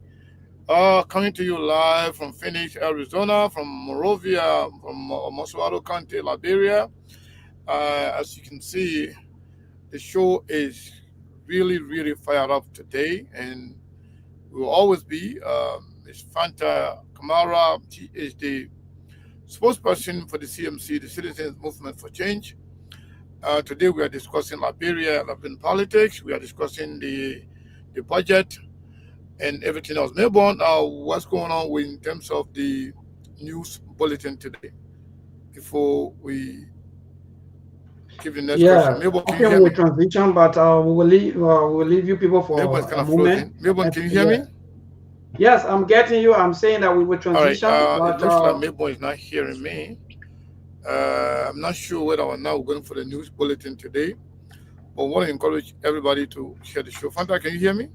coming to you live from Phoenix, Arizona, from Monrovia, from Moswado County, Liberia. As you can see, the show is really, really fired up today, and will always be. Ms. Fanta Kamara, she is the spokesperson for the CMC, the Citizens Movement for Change. Today we are discussing Liberia, Liberian politics. We are discussing the budget and everything else. Melbourne, what's going on in terms of the news bulletin today? Before we give the next question, Melbourne, can you hear me? Transition, but we will leave you people for Melbourne's kind a of moment. frozen. Melbourne, can you hear me? Yes, I'm getting you. I'm saying that we will transition. All right. But, it looks like Melbourne is not hearing me. I'm not sure whether or not we're going for the news bulletin today, but I want to encourage everybody to share the show. Fanta, can you hear me?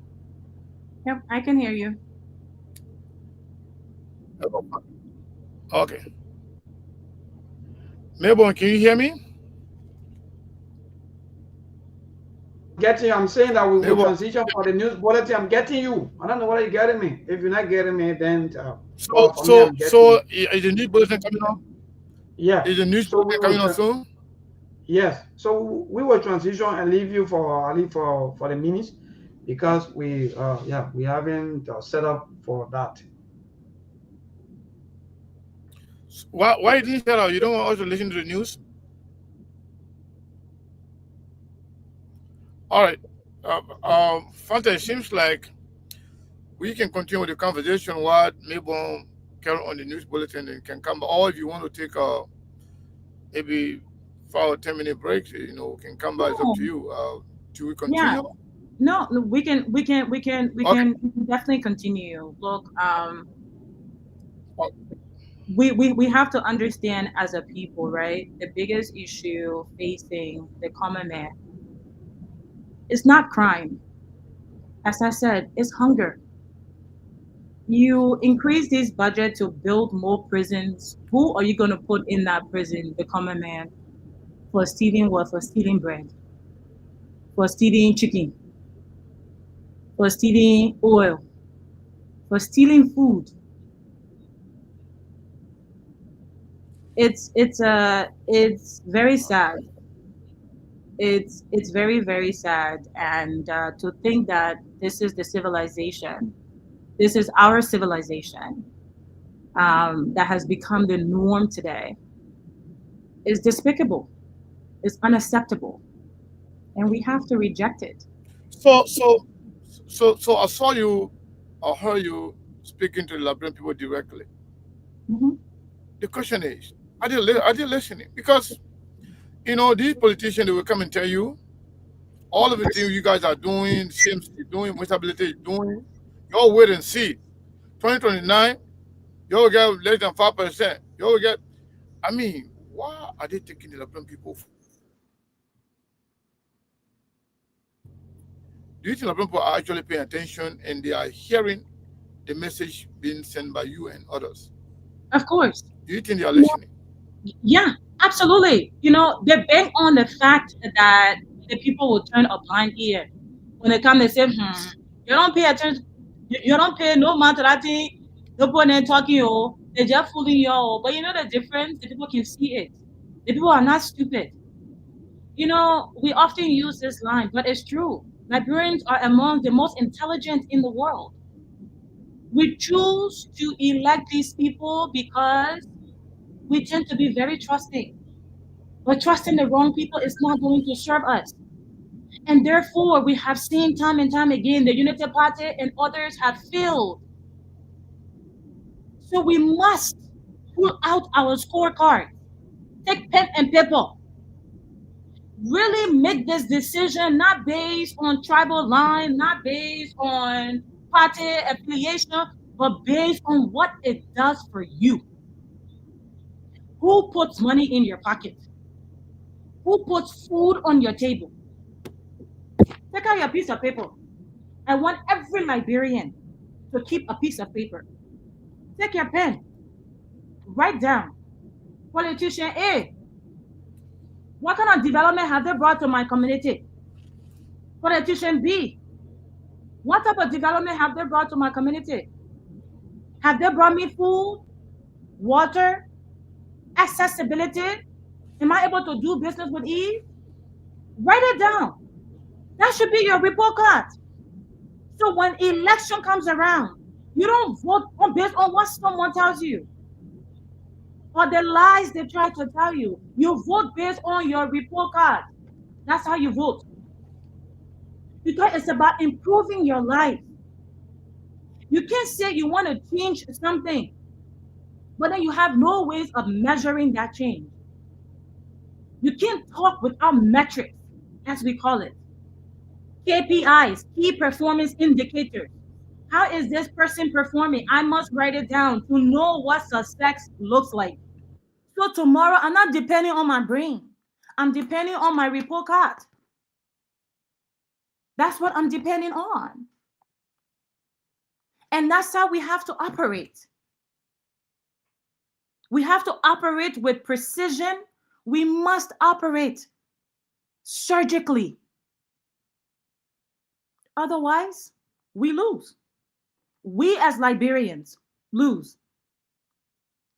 Yep, I can hear you. Okay. Melbourne, can you hear me? Getting you. I'm saying that we will Melbourne. transition for the news bulletin. I'm getting you. I don't know whether you're getting me. If you're not getting me, then well, for me, I'm getting you. Is the news bulletin coming on? Yeah. Is the news So we bulletin coming will. on soon? Yes. So we will transition and leave you for the minutes because we haven't set up for that. Why didn't you tell us? You don't want us to listen to the news? All right. Fanta, it seems like we can continue with the conversation while Melbourne carry on the news bulletin and can come. Or if you want to take maybe 5 or 10 minute breaks, you know, can come back. It's up to you. Do we continue? Yeah. No, we can definitely continue. Look, we have to understand as a people, right? The biggest issue facing the common man is not crime. As I said, it's hunger. You increase this budget to build more prisons. Who are you going to put in that prison? The common man. For stealing what? For stealing bread. For stealing chicken. For stealing oil. For stealing food. It's very sad. It's very, very sad, and to think that this is the civilization, this is our civilization, that has become the norm today, is despicable. It's unacceptable, and we have to reject it. So I saw you or heard you speaking to the Liberian people directly. Mhm. The question is, are they listening? Because you know these politicians, they will come and tell you all of the things you guys are doing, CMC is doing, Stability is doing. Y'all wait and see. 2029, y'all get less than 5%. Y'all get. I mean, why are they taking the Liberian people? Do you think Liberian people are actually paying attention and they are hearing the message being sent by you and others? Of course. Do you think they are listening? Yeah, absolutely. They bank on the fact that the people will turn a blind ear when they come and say, you don't pay attention, you don't pay no mind to that thing, no point in talking, they're just fooling you, but you know the difference, the people can see it. The people are not stupid. We often use this line, but it's true. Liberians are among the most intelligent in the world. We choose to elect these people because we tend to be very trusting. But trusting the wrong people is not going to serve us. And therefore, we have seen time and time again the Unity Party and others have failed. So we must pull out our scorecard, take pen and paper, really make this decision not based on tribal line, not based on party affiliation, but based on what it does for you. Who puts money in your pocket? Who puts food on your table? Take out your piece of paper. I want every Liberian to keep a piece of paper. Take your pen. Write down. Politician A, what kind of development have they brought to my community? Politician B, what type of development have they brought to my community? Have they brought me food, water, accessibility? Am I able to do business with ease? Write it down. That should be your report card. So when election comes around, you don't vote based on what someone tells you or the lies they try to tell you. You vote based on your report card. That's how you vote. Because it's about improving your life. You can't say you want to change something, but then you have no ways of measuring that change. You can't talk without metrics, as we call it. KPIs, key performance indicators. How is this person performing? I must write it down to know what success looks like. So tomorrow, I'm not depending on my brain. I'm depending on my report card. That's what I'm depending on. And that's how we have to operate. We have to operate with precision, We must operate surgically. Otherwise, we lose. We as Liberians lose.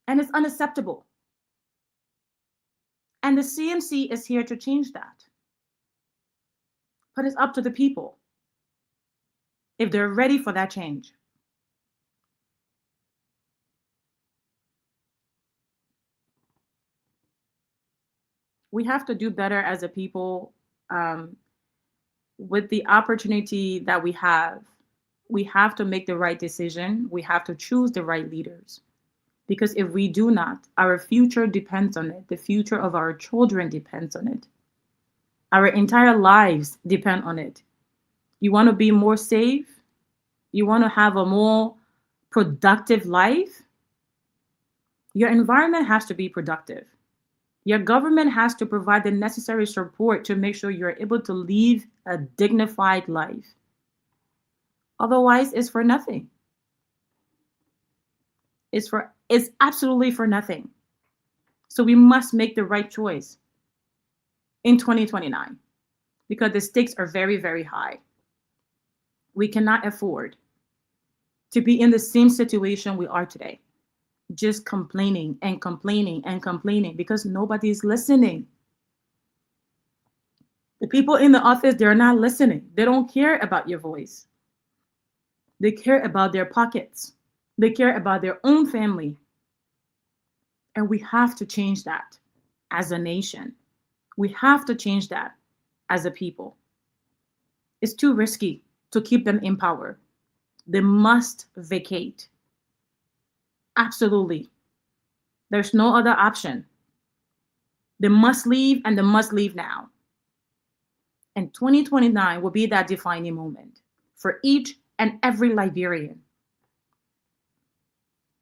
And it's unacceptable. And the CMC is here to change that. But it's up to the people if they're ready for that change. We have to do better as a people. With the opportunity that we have to make the right decision. We have to choose the right leaders. Because if we do not, our future depends on it. The future of our children depends on it. Our entire lives depend on it. You want to be more safe? You want to have a more productive life? Your environment has to be productive. Your government has to provide the necessary support to make sure you're able to live a dignified life. Otherwise, it's for nothing. It's absolutely for nothing. So we must make the right choice in 2029 because the stakes are very, very high. We cannot afford to be in the same situation we are today, just complaining and complaining and complaining because nobody's listening. The people in the office, they're not listening. They don't care about your voice. They care about their pockets. They care about their own family. And we have to change that as a nation. We have to change that as a people. It's too risky to keep them in power. They must vacate. Absolutely. There's no other option. They must leave, and they must leave now. And 2029 will be that defining moment for each and every Liberian.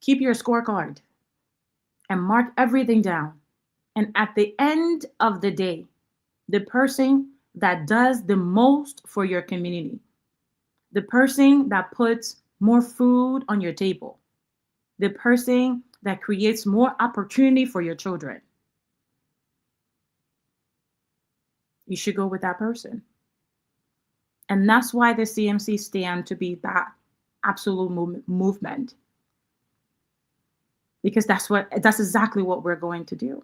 Keep your scorecard and mark everything down. And at the end of the day, the person that does the most for your community, the person that puts more food on your table, the person that creates more opportunity for your children, you should go with that person. And that's why the CMC stand to be that absolute movement. Because that's exactly what we're going to do.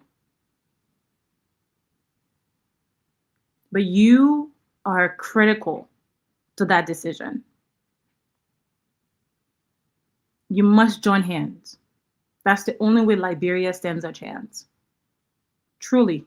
But you are critical to that decision. You must join hands. That's the only way Liberia stands a chance. Truly.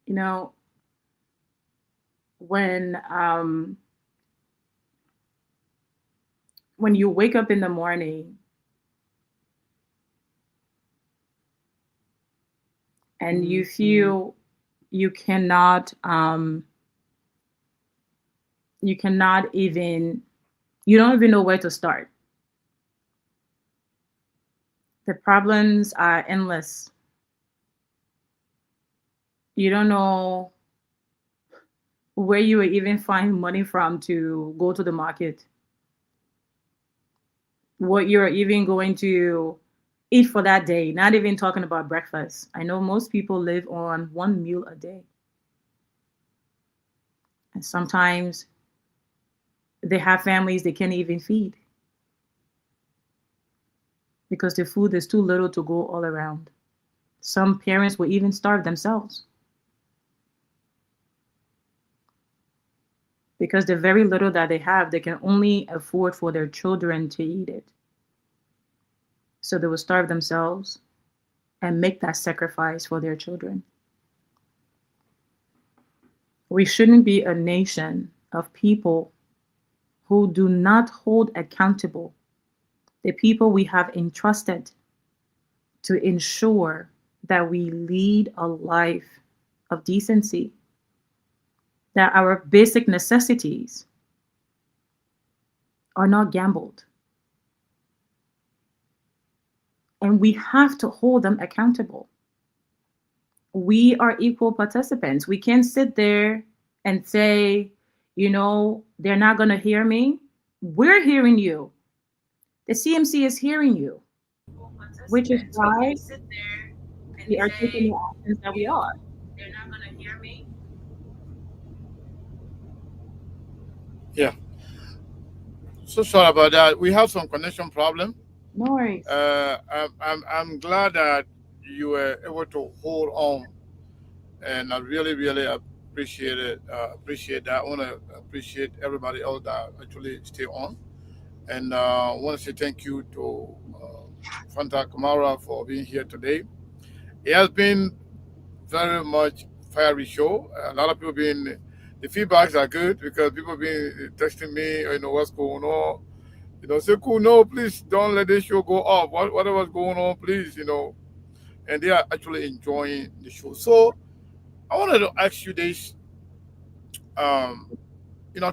You know, when you wake up in the morning and you feel you cannot even, you don't even know where to start. The problems are endless. You don't know where you will even find money from to go to the market. What you're even going to eat for that day, not even talking about breakfast. I know most people live on one meal a day. And sometimes they have families they can't even feed because the food is too little to go all around. Some parents will even starve themselves because the very little that they have, they can only afford for their children to eat it. So they will starve themselves and make that sacrifice for their children. We shouldn't be a nation of people who do not hold accountable the people we have entrusted to ensure that we lead a life of decency, that our basic necessities are not gambled. And we have to hold them accountable. We are equal participants. We can't sit there and say, they're not going to hear me. We're hearing you. The CMC is hearing you, which is why we are taking the actions that we are. They're not going to hear me. Yeah. So sorry about that. We have some connection problem. No worries. I'm glad that you were able to hold on, and I really, really appreciate it. Appreciate that. I want to appreciate everybody else that actually stay on, and I want to say thank you to Fanta Kamara for being here today. It has been very much fiery show. A lot of people been, the feedbacks are good because people been texting me, what's going on. Say, cool, no, please don't let this show go off. Whatever's going on, please, and they are actually enjoying the show. So I wanted to ask you this. I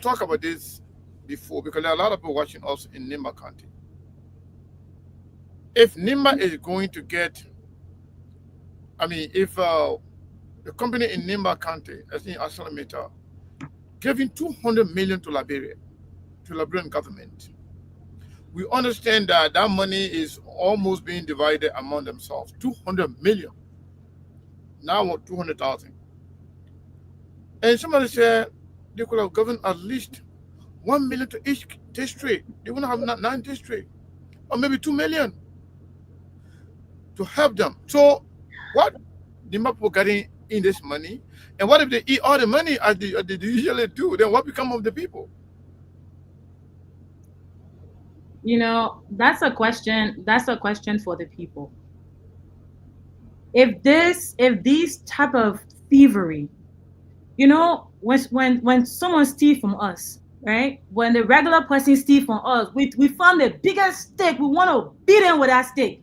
talk about this before because there are a lot of people watching us in Nimba County. If Nimba is going to get, if the company in Nimba County, as in Asalamita, giving $200 million to Liberian government, we understand that money is almost being divided among themselves. 200 million. Now what? 200,000. And somebody said they could have given at least 1 million to each district. They wouldn't have 9 districts, or maybe 2 million to help them. So, what the people getting in this money, and what if they eat all the money as they usually do? Then what become of the people? That's a question. That's a question for the people. If these type of thievery, when someone steals from us, right? When the regular person steals from us, we found the biggest stick. We want to beat them with that stick.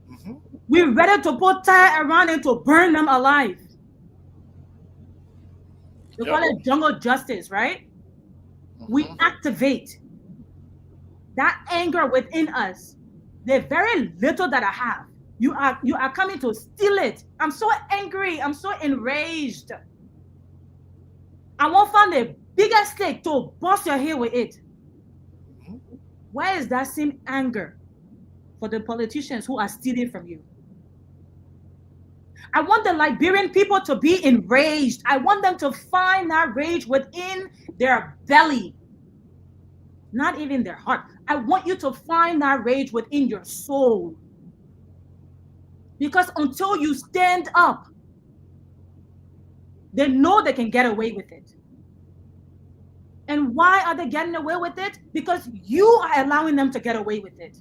Mm-hmm. We're ready to put tire around it to burn them alive. We call it jungle justice, right? Mm-hmm. We activate that anger within us. The very little that I have, you are coming to steal it. I'm so angry. I'm so enraged. I won't find the biggest stick to bust your head with it. Mm-hmm. Where is that same anger for the politicians who are stealing from you? I want the Liberian people to be enraged. I want them to find that rage within their belly, not even their heart. I want you to find that rage within your soul. Because until you stand up, they know they can get away with it. And why are they getting away with it? Because you are allowing them to get away with it.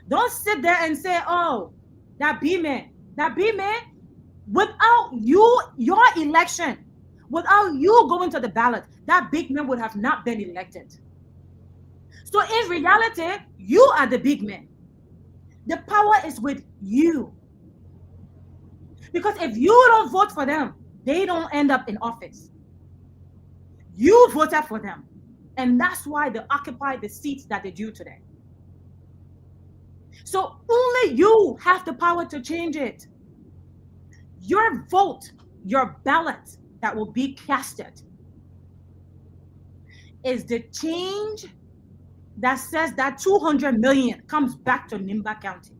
Don't sit there and say, oh, that B-man, without you, your election, without you going to the ballot, that big man would have not been elected. So in reality, you are the big man. The power is with you. Because if you don't vote for them, they don't end up in office. You voted for them. And that's why they occupy the seats that they do today. So only you have the power to change it. Your vote, your ballot that will be casted is the change that says that 200 million comes back to Nimba County.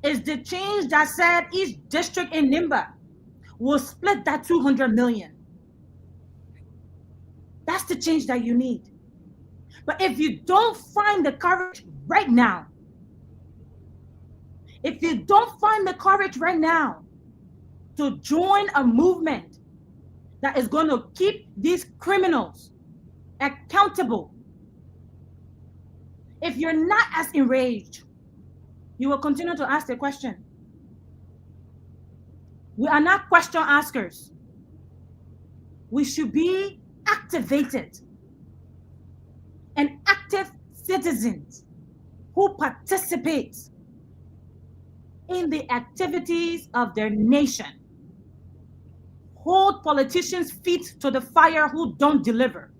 Is the change that said each district in Nimba will split that 200 million. That's the change that you need. But if you don't find the courage right now, if you don't find the courage right now to join a movement that is going to keep these criminals accountable, if you're not as enraged, you will continue to ask the question. We are not question askers. We should be activated and active citizens who participate in the activities of their nation. Hold politicians' feet to the fire who don't deliver,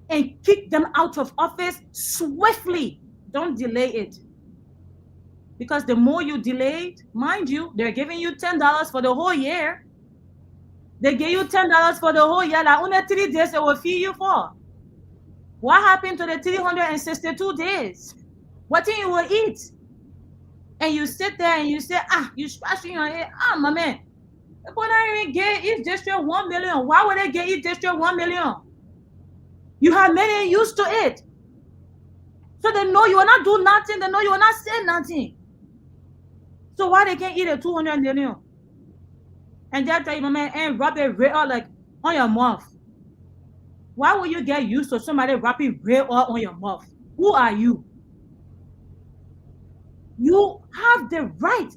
and kick them out of office swiftly. Don't delay it. Because the more you delay it, mind you, they're giving you $10 for the whole year. They give you $10 for the whole year. Like only 3 days they will feed you for. What happened to the 362 days? What thing you will eat? And you sit there and you say, you scratching your head. My man, they could not even get each district 1 million. Why would they get each district 1 million? You have many used to it. So they know you will not do nothing. They know you will not say nothing. So why they can't eat a 200 million? And they'll tell you, my man, and rub it real like on your mouth. Why would you get used to somebody rubbing real oil on your mouth? Who are you? You have the right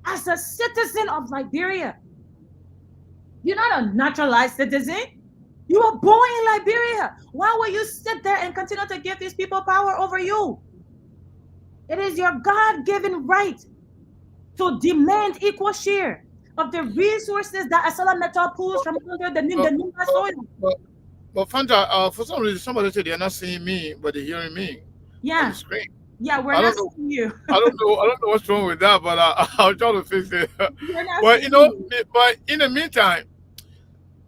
as a citizen of Liberia. You're not a naturalized citizen. You were born in Liberia. Why will you sit there and continue to give these people power over you? It is your God-given right to demand equal share of the resources that Asala Metal pulls from under the Nimba soil. But Fanta, for some reason, somebody said they're not seeing me, but they're hearing me on the screen. Yeah, we're not seeing you. I don't know what's wrong with that, but I'll try to fix it. But but in the meantime,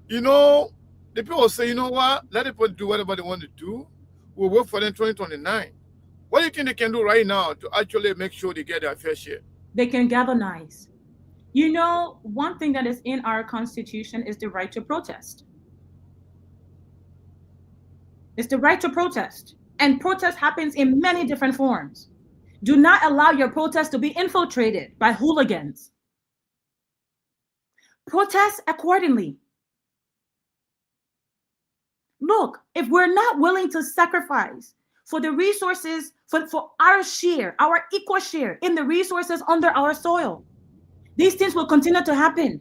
the people say, you know what? Let people do whatever they want to do. We'll work for them 2029. What do you think they can do right now to actually make sure they get their fair share? They can galvanize. One thing that is in our Constitution is the right to protest. It's the right to protest. And protest happens in many different forms. Do not allow your protest to be infiltrated by hooligans. Protest accordingly. Look, if we're not willing to sacrifice for the resources, for our share, our equal share in the resources under our soil, these things will continue to happen.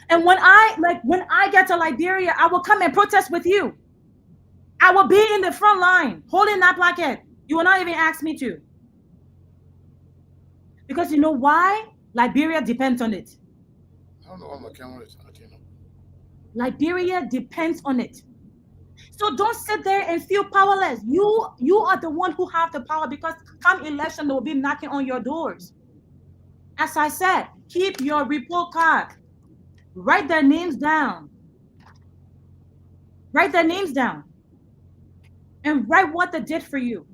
And when I get to Liberia, I will come and protest with you. I will be in the front line holding that placket. You will not even ask me to. Because you know why? Liberia depends on it. I don't know what my camera is. Liberia depends on it. So don't sit there and feel powerless. You are the one who have the power, because come election, they will be knocking on your doors. As I said, keep your report card. Write their names down. Write their names down. And write what they did for you.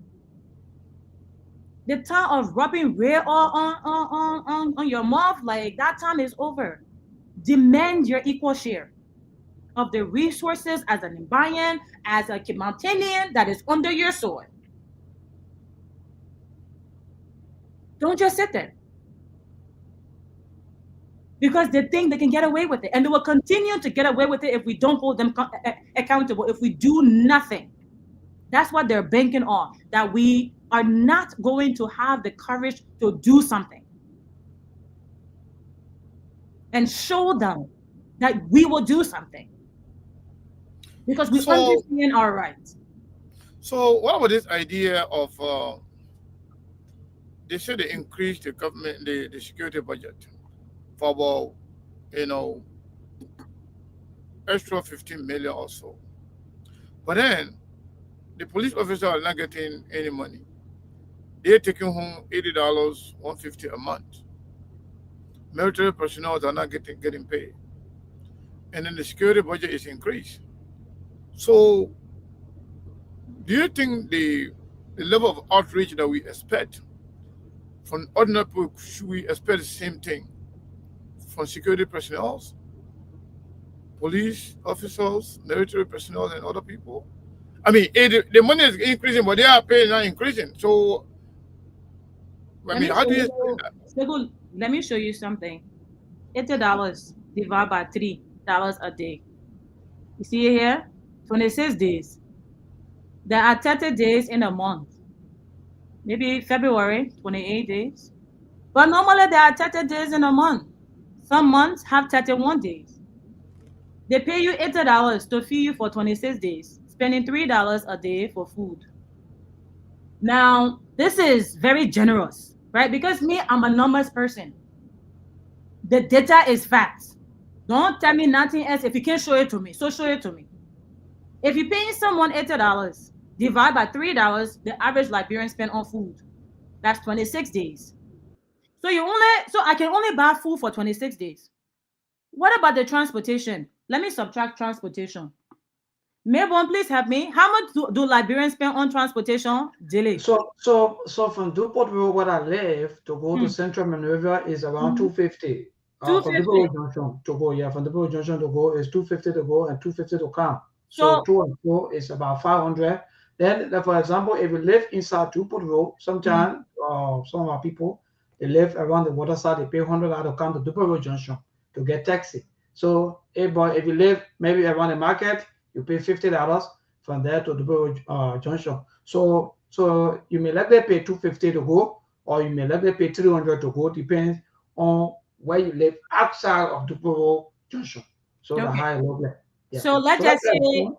The time of rubbing real oil on your mouth, like that time is over. Demand your equal share of the resources as an Imbayan, as a Mountainian that is under your soil. Don't just sit there. Because they think they can get away with it. And they will continue to get away with it if we don't hold them accountable, if we do nothing. That's what they're banking on, that we are not going to have the courage to do something. And show them that we will do something. Because we understand our rights. So what about this idea of, they said they increased the government, the security budget for about, extra 15 million or so. But then the police officers are not getting any money. They're taking home $80, $150 a month. Military personnel are not getting paid. And then the security budget is increased. So do you think the level of outreach that we expect from ordinary people, should we expect the same thing from security personnel, police officers, military personnel, and other people? I mean, the money is increasing, but they are paying not increasing. So, how do you explain that? Let me show you something. $80 divided by $3 a day. You see it here? 26 days. There are 30 days in a month. Maybe February, 28 days. But normally there are 30 days in a month. Some months have 31 days. They pay you $80 to feed you for 26 days, spending $3 a day for food. Now, this is very generous, right? Because me, I'm a numbers person. The data is facts. Don't tell me nothing else if you can't show it to me. So show it to me. If you're paying someone $80, divide by $3, the average Liberian spend on food. That's 26 days. So I can only buy food for 26 days. What about the transportation? Let me subtract transportation. Mayborn, please help me. How much do Liberians spend on transportation daily? So from Dupont Road where I live to go to Central Maneuver is around 250. From Dupont Junction to go, from Dupont Junction to go is 250 to go and 250 to come. So 2 and 4 is about 500. Then, for example, if you live inside Dupont Road, sometimes some of our people, they live around the water side, they pay $100 to come to Dupont Road Junction to get taxi. So if you live maybe around the market, you pay $50 from there to the junction. So you may let them pay $250 to go, or you may let them pay $300 to go, depends on where you live outside of the junction. So the high low level. Yeah. So let's just say,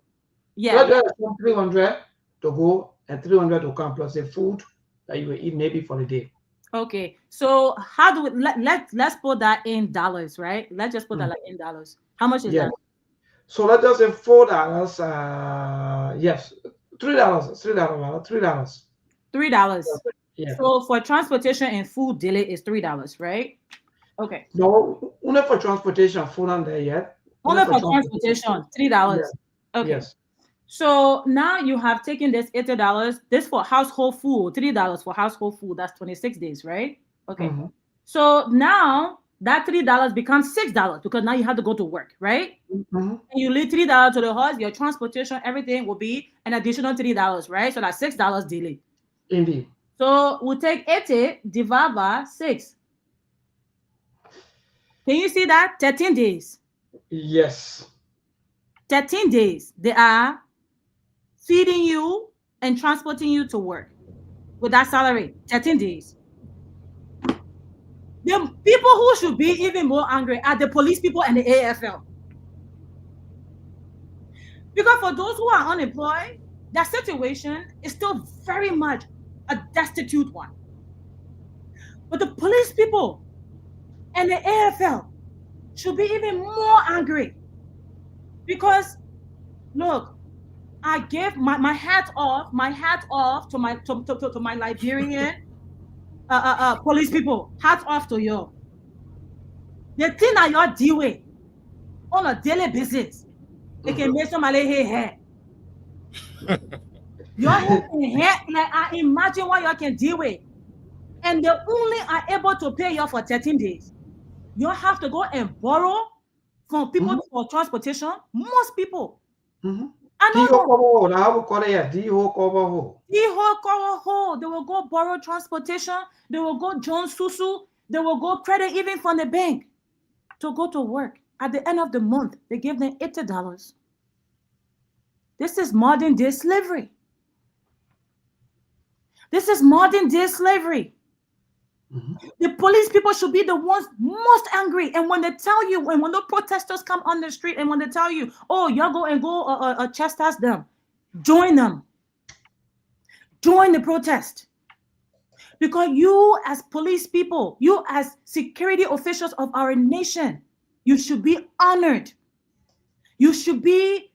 let's just 300 to go and 300 to come plus the food that you will eat maybe for the day. Okay, so how do we let's put that in dollars, right? Let's just put that like in dollars. How much is that? So let's just say $4. Yes, $3. $3. Yeah. So for transportation and food daily is $3, right? Okay. No, only for transportation, food not there yet. Only for transportation, $3. Yeah. Okay. Yes. So now you have taken this $80. This for household food, $3 for household food. That's 26 days, right? Okay. So now that $3 becomes $6 because now you have to go to work, right? And you leave $3 to the house, your transportation, everything will be an additional $3, right? So that's $6 daily. Indeed. So we'll take 80 divided by 6. Can you see that? 13 days. Yes. 13 days. They are feeding you and transporting you to work with that salary. 13 days. The people who should be even more angry are the police people and the AFL. Because for those who are unemployed, that situation is still very much a destitute one. But the police people and the AFL should be even more angry. Because, look, I give my hat off to my Liberian police people. Hat off to you. The thing that you're doing on a daily basis, it can make somebody hair. Your hair, like I imagine what you can deal with. And they only are able to pay you for 13 days. You have to go and borrow from people for transportation. Most people. I don't know. They will go borrow transportation. They will go John Susu. They will go credit even from the bank to go to work. At the end of the month, they give them $80. This is modern day slavery. This is modern day slavery. The police people should be the ones most angry. And when they tell you, when the protesters come on the street and when they tell you, oh, y'all go chastise them, join them. Join the protest. Because you as police people, you as security officials of our nation, you should be honored. You should be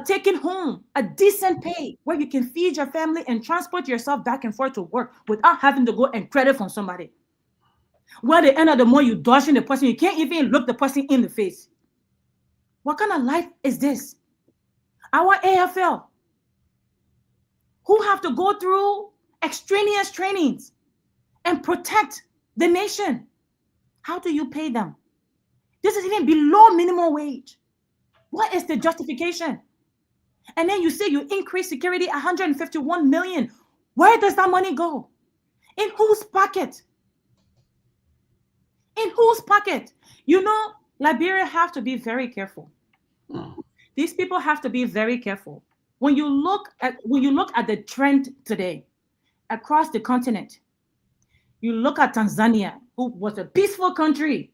taking home a decent pay where you can feed your family and transport yourself back and forth to work without having to go and credit from somebody. Where at the end of the month, you dodging the person, you can't even look the person in the face. What kind of life is this? Our AFL, who have to go through extraneous trainings and protect the nation. How do you pay them? This is even below minimum wage. What is the justification? And then you say you increase security 151 million. Where does that money go? In whose pocket? In whose pocket? You know, Liberia have to be very careful. These people have to be very careful. When you look at the trend today across the continent, you look at Tanzania, who was a peaceful country,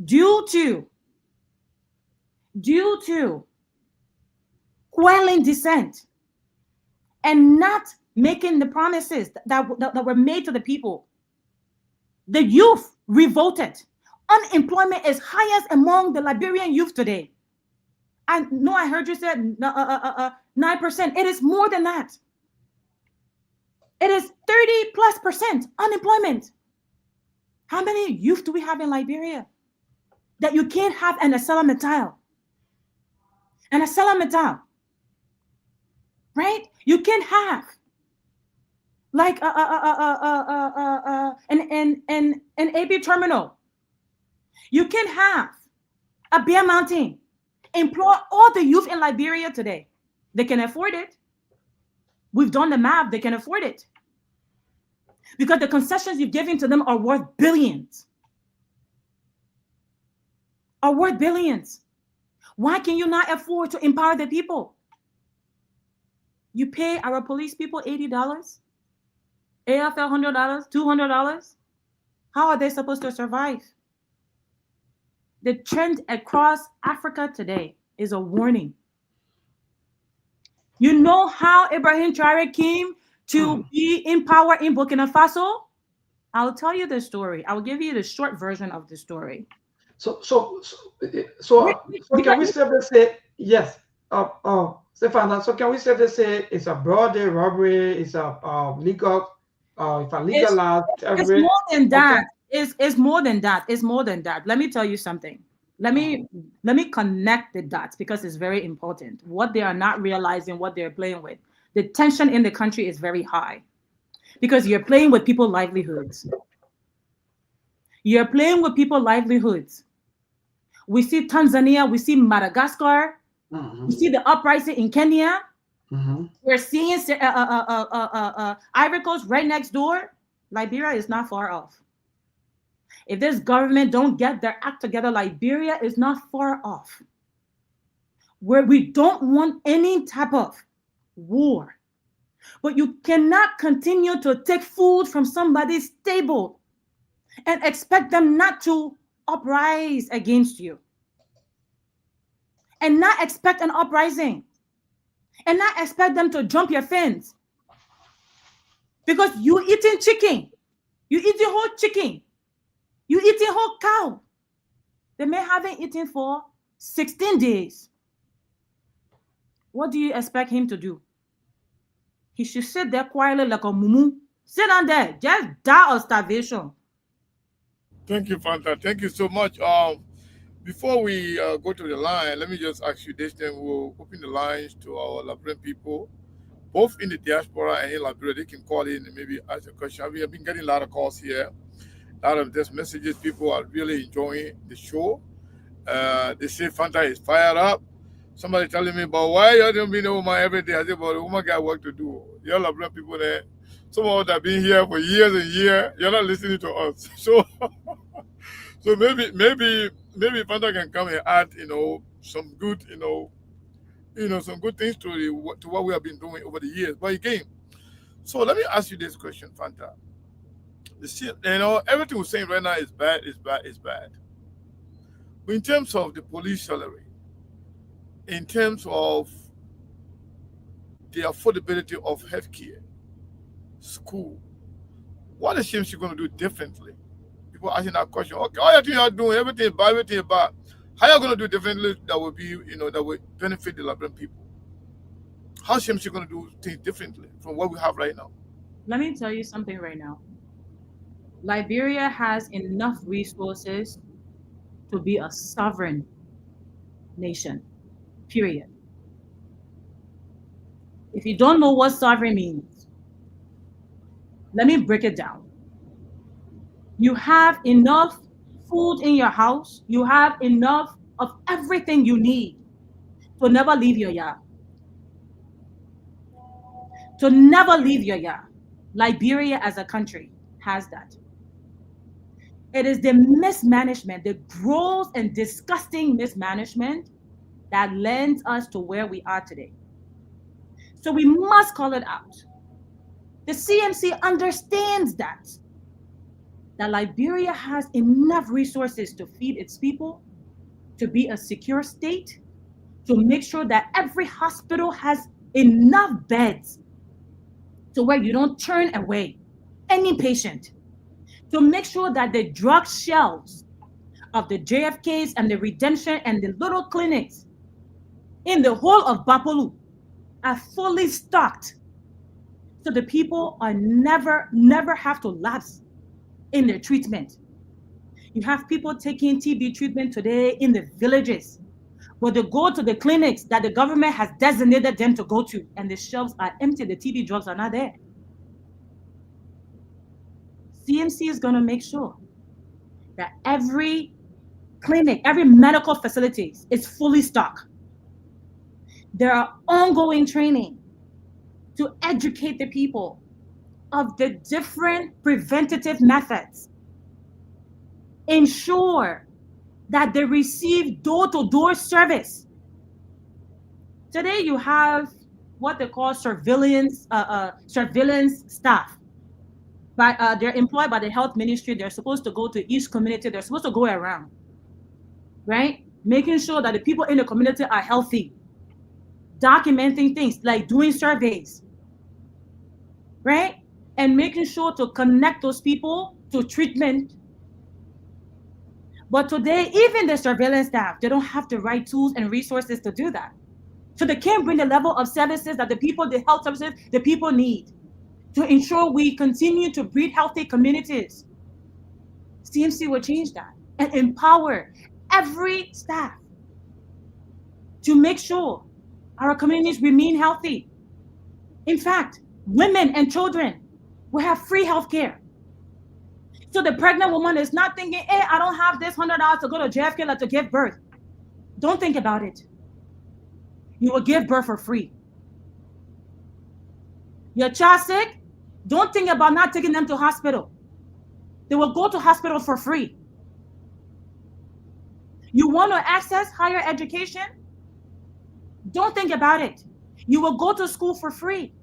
due to due to quelling dissent and not making the promises that were made to the people. The youth revolted. Unemployment is highest among the Liberian youth today. I know I heard you said 9%. It is more than that. It is 30+% unemployment. How many youth do we have in Liberia that you can't have an Asela Metal? An Asela Metal, right? You can't have like an AP terminal. You can have a Bear Mountain. Employ all the youth in Liberia today. They can afford it. We've done the math. They can afford it. Because the concessions you've given to them are worth billions. Are worth billions. Why can you not afford to empower the people? You pay our police people $80, AFL $100, $200. How are they supposed to survive? The trend across Africa today is a warning. You know how Ibrahim Traore came to be in power in Burkina Faso? I'll tell you the story. I'll give you the short version of the story. So can we safely say yes? Stefan, so can we safely say it's a broad day robbery? It's a legal, if a legalized. It's more than that. It's more than that. It's more than that. Let me tell you something. Let me connect the dots because it's very important. What they are not realizing, what they're playing with. The tension in the country is very high because you're playing with people's livelihoods. You're playing with people's livelihoods. We see Tanzania, we see Madagascar, we see the uprising in Kenya. We're seeing Ivory Coast right next door. Liberia is not far off. If this government don't get their act together, Liberia is not far off. Where we don't want any type of war. But you cannot continue to take food from somebody's table and expect them not to uprise against you. And not expect an uprising. And not expect them to jump your fence. Because you eating chicken. You eating whole chicken. You eating whole cow. They may haven't eaten for 16 days. What do you expect him to do? He should sit there quietly like a mumu. Sit down there. Just die of starvation. Thank you, Fanta. Thank you so much. Before we go to the line, let me just ask you this, then we'll open the lines to our Liberian people, both in the diaspora and in Liberia. They can call in and maybe ask a question. We have been getting a lot of calls here, a lot of these messages. People are really enjoying the show. They say Fanta is fired up. Somebody telling me about why you don't be the woman every day. I say, but the woman got work to do. You're Liberian people there. Some of us have been here for years and years. You're not listening to us. So maybe Fanta can come and add, some good, some good things to what we have been doing over the years. But again, so let me ask you this question, Fanta. Everything we're saying right now is bad, is bad, is bad. But in terms of the police salary, in terms of the affordability of healthcare, school, what is she going to do differently? People asking that question. Okay, all you are doing, everything is bad. How are you going to do differently that will be, that will benefit the Liberian people? How is she going to do things differently from what we have right now? Let me tell you something right now. Liberia has enough resources to be a sovereign nation, period. If you don't know what sovereign means, let me break it down. You have enough food in your house. You have enough of everything you need to never leave your yard. To never leave your yard. Liberia as a country has that. It is the mismanagement, the gross and disgusting mismanagement that lends us to where we are today. So we must call it out. The CMC understands that Liberia has enough resources to feed its people, to be a secure state, to make sure that every hospital has enough beds to where you don't turn away any patient, to make sure that the drug shelves of the JFKs and the Redemption and the little clinics in the whole of Bapolu are fully stocked, so the people are never have to lapse in their treatment. You have people taking TB treatment today in the villages, but they go to the clinics that the government has designated them to go to, and the shelves are empty. The TB drugs are not there. CMC is going to make sure that every clinic, every medical facility is fully stocked. There are ongoing training to educate the people of the different preventative methods. Ensure that they receive door-to-door service. Today you have what they call surveillance staff. They're employed by the health ministry. They're supposed to go to each community. They're supposed to go around, right? Making sure that the people in the community are healthy, documenting things like doing surveys, right? And making sure to connect those people to treatment. But today, even the surveillance staff, they don't have the right tools and resources to do that. So they can't bring the level of services that the health services, the people need to ensure we continue to breed healthy communities. CMC will change that and empower every staff to make sure our communities remain healthy. In fact, women and children will have free health care. So the pregnant woman is not thinking, hey, I don't have this $100 to go to JFK to give birth. Don't think about it. You will give birth for free. Your child sick, don't think about not taking them to hospital. They will go to hospital for free. You want to access higher education? Don't think about it. You will go to school for free.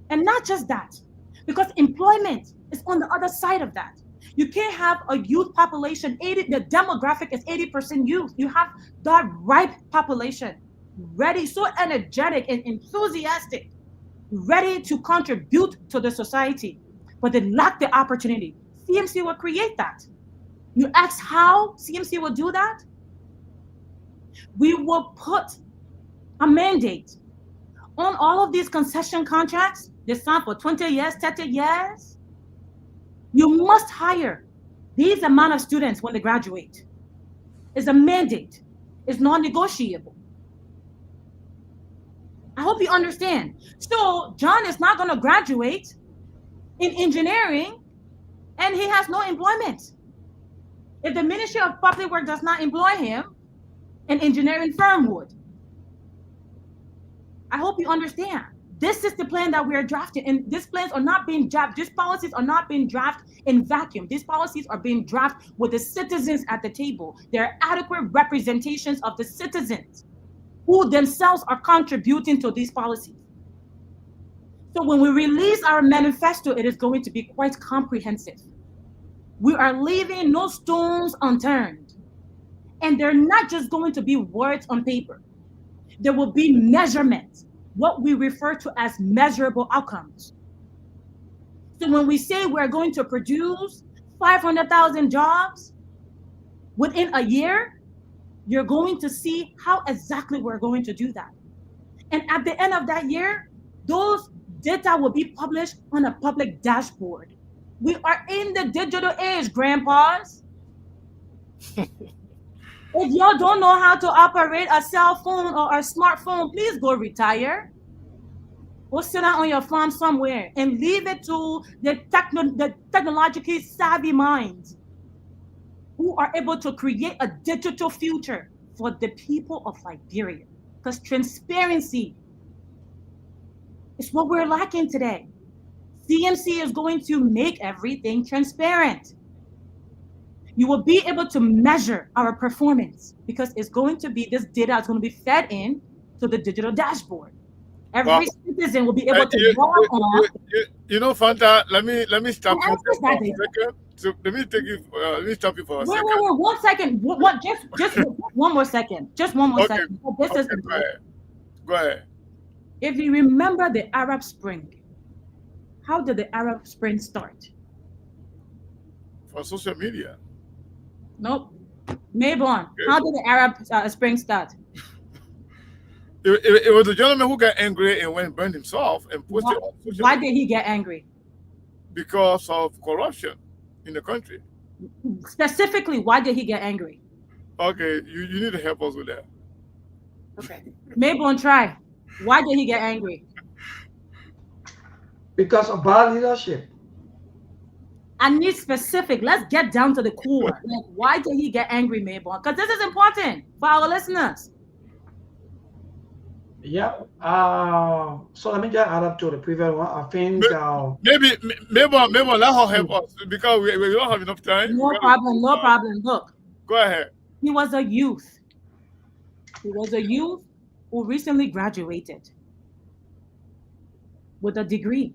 And not just that, because employment is on the other side of that. You can't have a youth population, the demographic is 80% youth. You have that ripe population, ready, so energetic and enthusiastic, ready to contribute to the society, but they lack the opportunity. CMC will create that. You ask how CMC will do that? We will put a mandate on all of these concession contracts. They sign for 20 years, 30 years. You must hire these amount of students when they graduate. It's a mandate. It's non-negotiable. I hope you understand. So John is not going to graduate in engineering and he has no employment. If the Ministry of Public Works does not employ him, an engineering firm would. I hope you understand. This is the plan that we are drafting, and these plans are not being drafted. These policies are not being drafted in vacuum. These policies are being drafted with the citizens at the table. They're adequate representations of the citizens who themselves are contributing to these policies. So when we release our manifesto, it is going to be quite comprehensive. We are leaving no stones unturned. And they're not just going to be words on paper. There will be measurements, what we refer to as measurable outcomes. So when we say we're going to produce 500,000 jobs within a year, you're going to see how exactly we're going to do that. And at the end of that year, those data will be published on a public dashboard. We are in the digital age, grandpas. If y'all don't know how to operate a cell phone or a smartphone, please go retire. Go sit down on your farm somewhere and leave it to the technologically savvy minds who are able to create a digital future for the people of Liberia. Because transparency is what we're lacking today. CMC is going to make everything transparent. You will be able to measure our performance because it's going to be, this data is going to be fed in to the digital dashboard. Every citizen will be able to log on. You know, Fanta, let me stop you for a second. So let me take you. Let me stop you for a Wait, second. wait, wait, 1 second. What? Just one more second. Just one more Okay. second. This is Go ahead. Go ahead. if you remember the Arab Spring. How did the Arab Spring start? For social media. Nope. Mayborn, how did the Arab Spring start? It was the gentleman who got angry and went and burned himself and posted on social Why media did he get angry? because of corruption in the country. Specifically, why did he get angry? Okay, you need to help us with that. Okay. Mayborn, try. Why did he get angry? Because of bad leadership. I need specific. Let's get down to the core. Like, why did he get angry, Mayborn? Because this is important for our listeners. Yeah. So let me just add up to the previous one. I think maybe let her help us because we don't have enough time. No problem. No problem. Look. Go ahead. He was a youth. He was a youth who recently graduated with a degree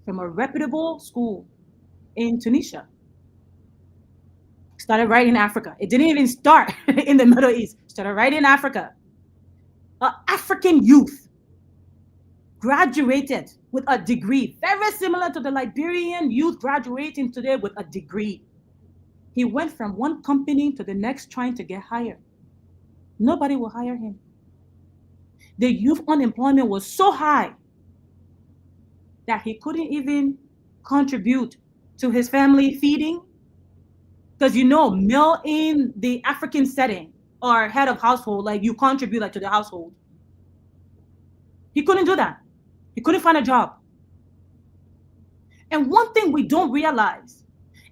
from a reputable school in Tunisia. Started right in Africa. It didn't even start in the Middle East. Started right in Africa. An African youth graduated with a degree, very similar to the Liberian youth graduating today with a degree. He went from one company to the next trying to get hired. Nobody will hire him. The youth unemployment was so high that he couldn't even contribute to his family feeding. Because male in the African setting or head of household, like you contribute like to the household. He couldn't do that. He couldn't find a job. And one thing we don't realize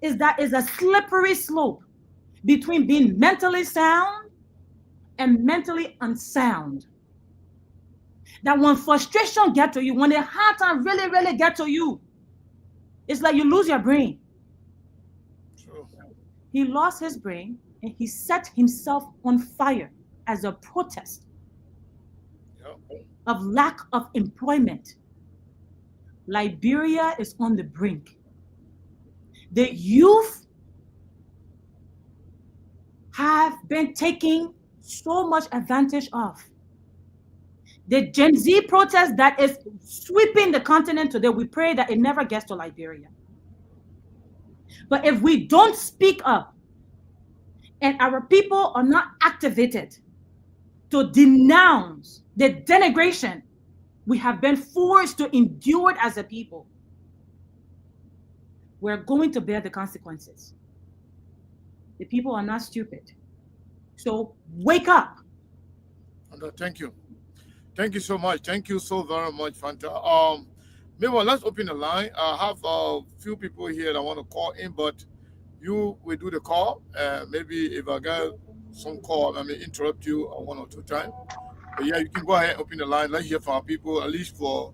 is that is a slippery slope between being mentally sound and mentally unsound. That when frustration gets to you, when the hard time really, really gets to you, it's like you lose your brain. True. He lost his brain and he set himself on fire as a protest of lack of employment. Liberia is on the brink. The youth have been taking so much advantage of. The Gen Z protest that is sweeping the continent today, we pray that it never gets to Liberia. But if we don't speak up and our people are not activated to denounce the denigration we have been forced to endure as a people, we're going to bear the consequences. The people are not stupid. So wake up. Thank you. Thank you so much. Thank you so very much, Fanta. Maybe let's open the line. I have a few people here that want to call in, but you will do the call. Maybe if I get some call, I may interrupt you one or two times. But yeah, you can go ahead and open the line. Let's hear from our people at least for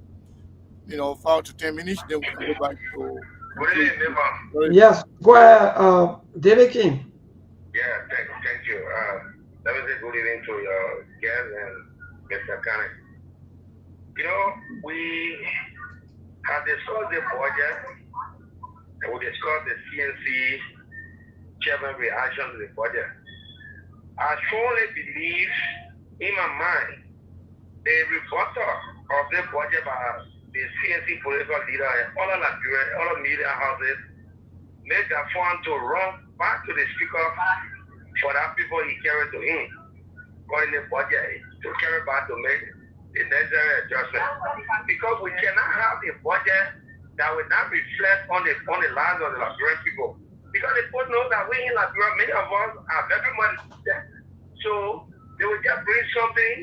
5 to 10 minutes. Then we can go back to. Yes, go ahead, David King. Yeah, thank you. Let me say good evening to your guest and Mr. Kane. We have discussed the budget and we discussed the CNC chairman reaction to the budget. I strongly believe in my mind the rebuttal of the budget by the CNC political leader and all of Liberia, all of media houses make that fund to run back to the speaker for that people he carried to him. But in the budget to carry back to make the necessary adjustment. Because we cannot have a budget that will not reflect on the lives of the Liberian people. Because they both know that we in Liberia, many of us are very much there. So they will just bring something,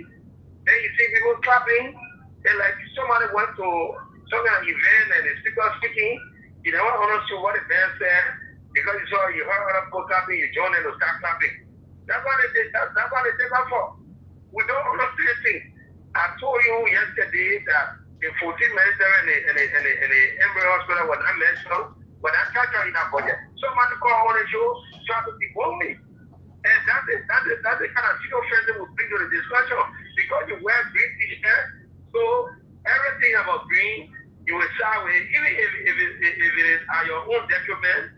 then you see people clapping, and like somebody went to some kind of event and the speaker speaking, you don't want to understand what the man said, because you heard other people clapping, you join them to start clapping. That's what they did. That's what they did that for. We don't understand things. I told you yesterday that the 14 military and the embryo hospital was not mentioned, but that's not in that budget. Somebody call on the show, try to debunk me. And that's the kind of situation we bring to the discussion. Because you wear green t-shirt, so everything about green, you will shy away. Even if it is at your own detriment,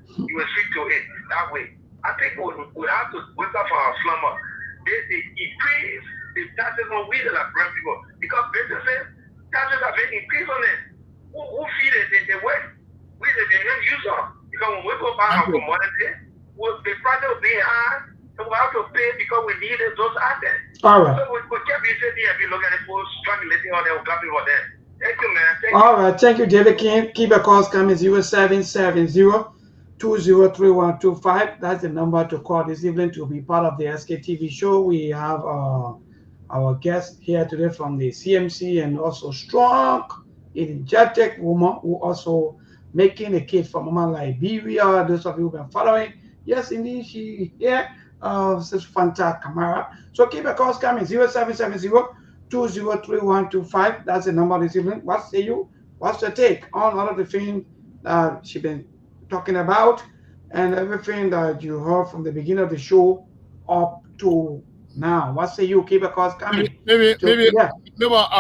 of slumber. They increase the taxes on we that are brown people because businesses taxes are being increased on it. Who feed it? They work. We the end user. Because when we go buy our commodity, the price will be high, so we have to pay because we need those assets. All right. So we can't be sitting here if you look at the post struggling all their clapping for them. Thank you, man. All right. Thank you, David King. Keep your calls coming 0770-203125. That's the number to call this evening to be part of the SKTV show. We have our guest here today from the CMC and also strong, energetic woman who also making a case for Mama Liberia. Those of you who've been following, yes, indeed, she here. This is Fanta Kamara. So keep your calls coming 0770-203125. That's the number this evening. What say you? What's your take on all of the things that she's been talking about and everything that you heard from the beginning of the show up to now? What say you? Keep your calls coming. Maybe I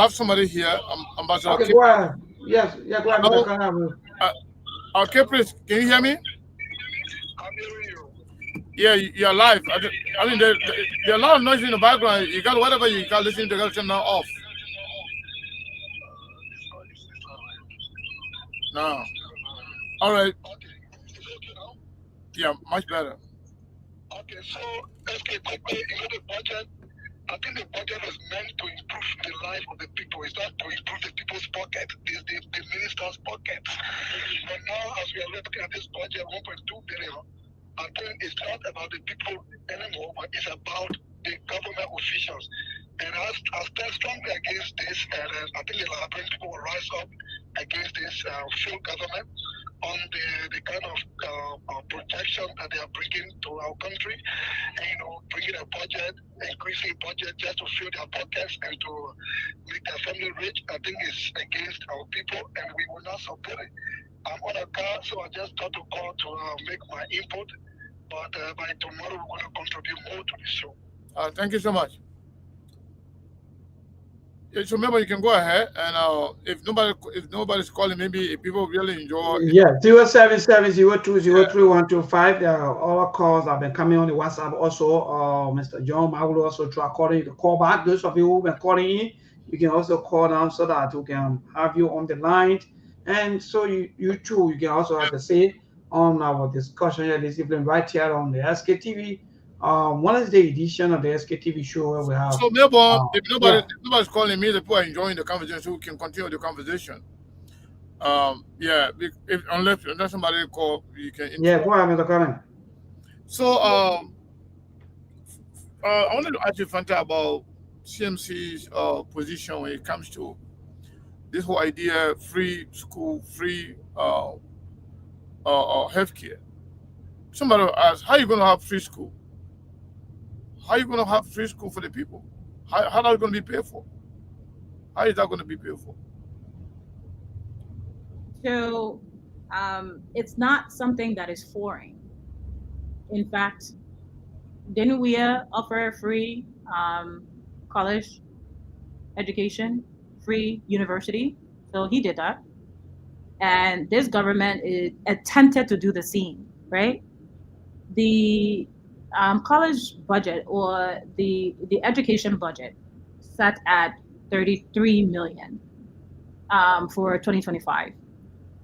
have somebody here. Ambassador. Okay, go ahead. Yes, yeah, go ahead. Okay, please. Can you hear me? Yeah, you're live. I mean, there's a lot of noise in the background. You got whatever you can listen to, turn now off. No. All right. Yeah, much better. Okay, so let's get quickly into the budget. I think the budget is meant to improve the life of the people. It's not to improve the people's pocket, the minister's pocket. But now, as we are looking at this budget, 1.2 billion, I think it's not about the people anymore, but it's about the government officials. And I stand strongly against this, and I think the Liberian people will rise up against this failed government on the kind of protection that they are bringing to our country, and, bringing a budget, increasing budget just to fill their pockets and to make their family rich. I think it's against our people, and we will not support it. I'm on a car, so I just thought to call to make my input, but by tomorrow we're going to contribute more to the show. Thank you so much. So remember, you can go ahead, and if nobody's calling, maybe if people really enjoy. Yeah, 0770-203125. There are other calls that have been coming on the WhatsApp. Also, Mr. John, I will also try calling to call back. Those of you who've been calling in, you can also call down so that we can have you on the line. And so you too, you can also have to say on our discussion here this evening right here on the SKTV. Wednesday edition of the SKTV show where we have. So Melbourne, if nobody's calling me, the people are enjoying the conversation, so we can continue the conversation. Unless somebody call, you can. Yeah, go ahead, Mr. Colin. So I wanted to ask you, Fanta, about CMC's position when it comes to this whole idea: free school, free healthcare. Somebody asked, how are you going to have free school? How are you going to have free school for the people? How are you going to be paid for? How is that going to be paid for? So it's not something that is foreign. In fact, didn't we offer free college education, free university? So he did that. And this government attempted to do the same, right? The college budget or the education budget set at 33 million for 2025.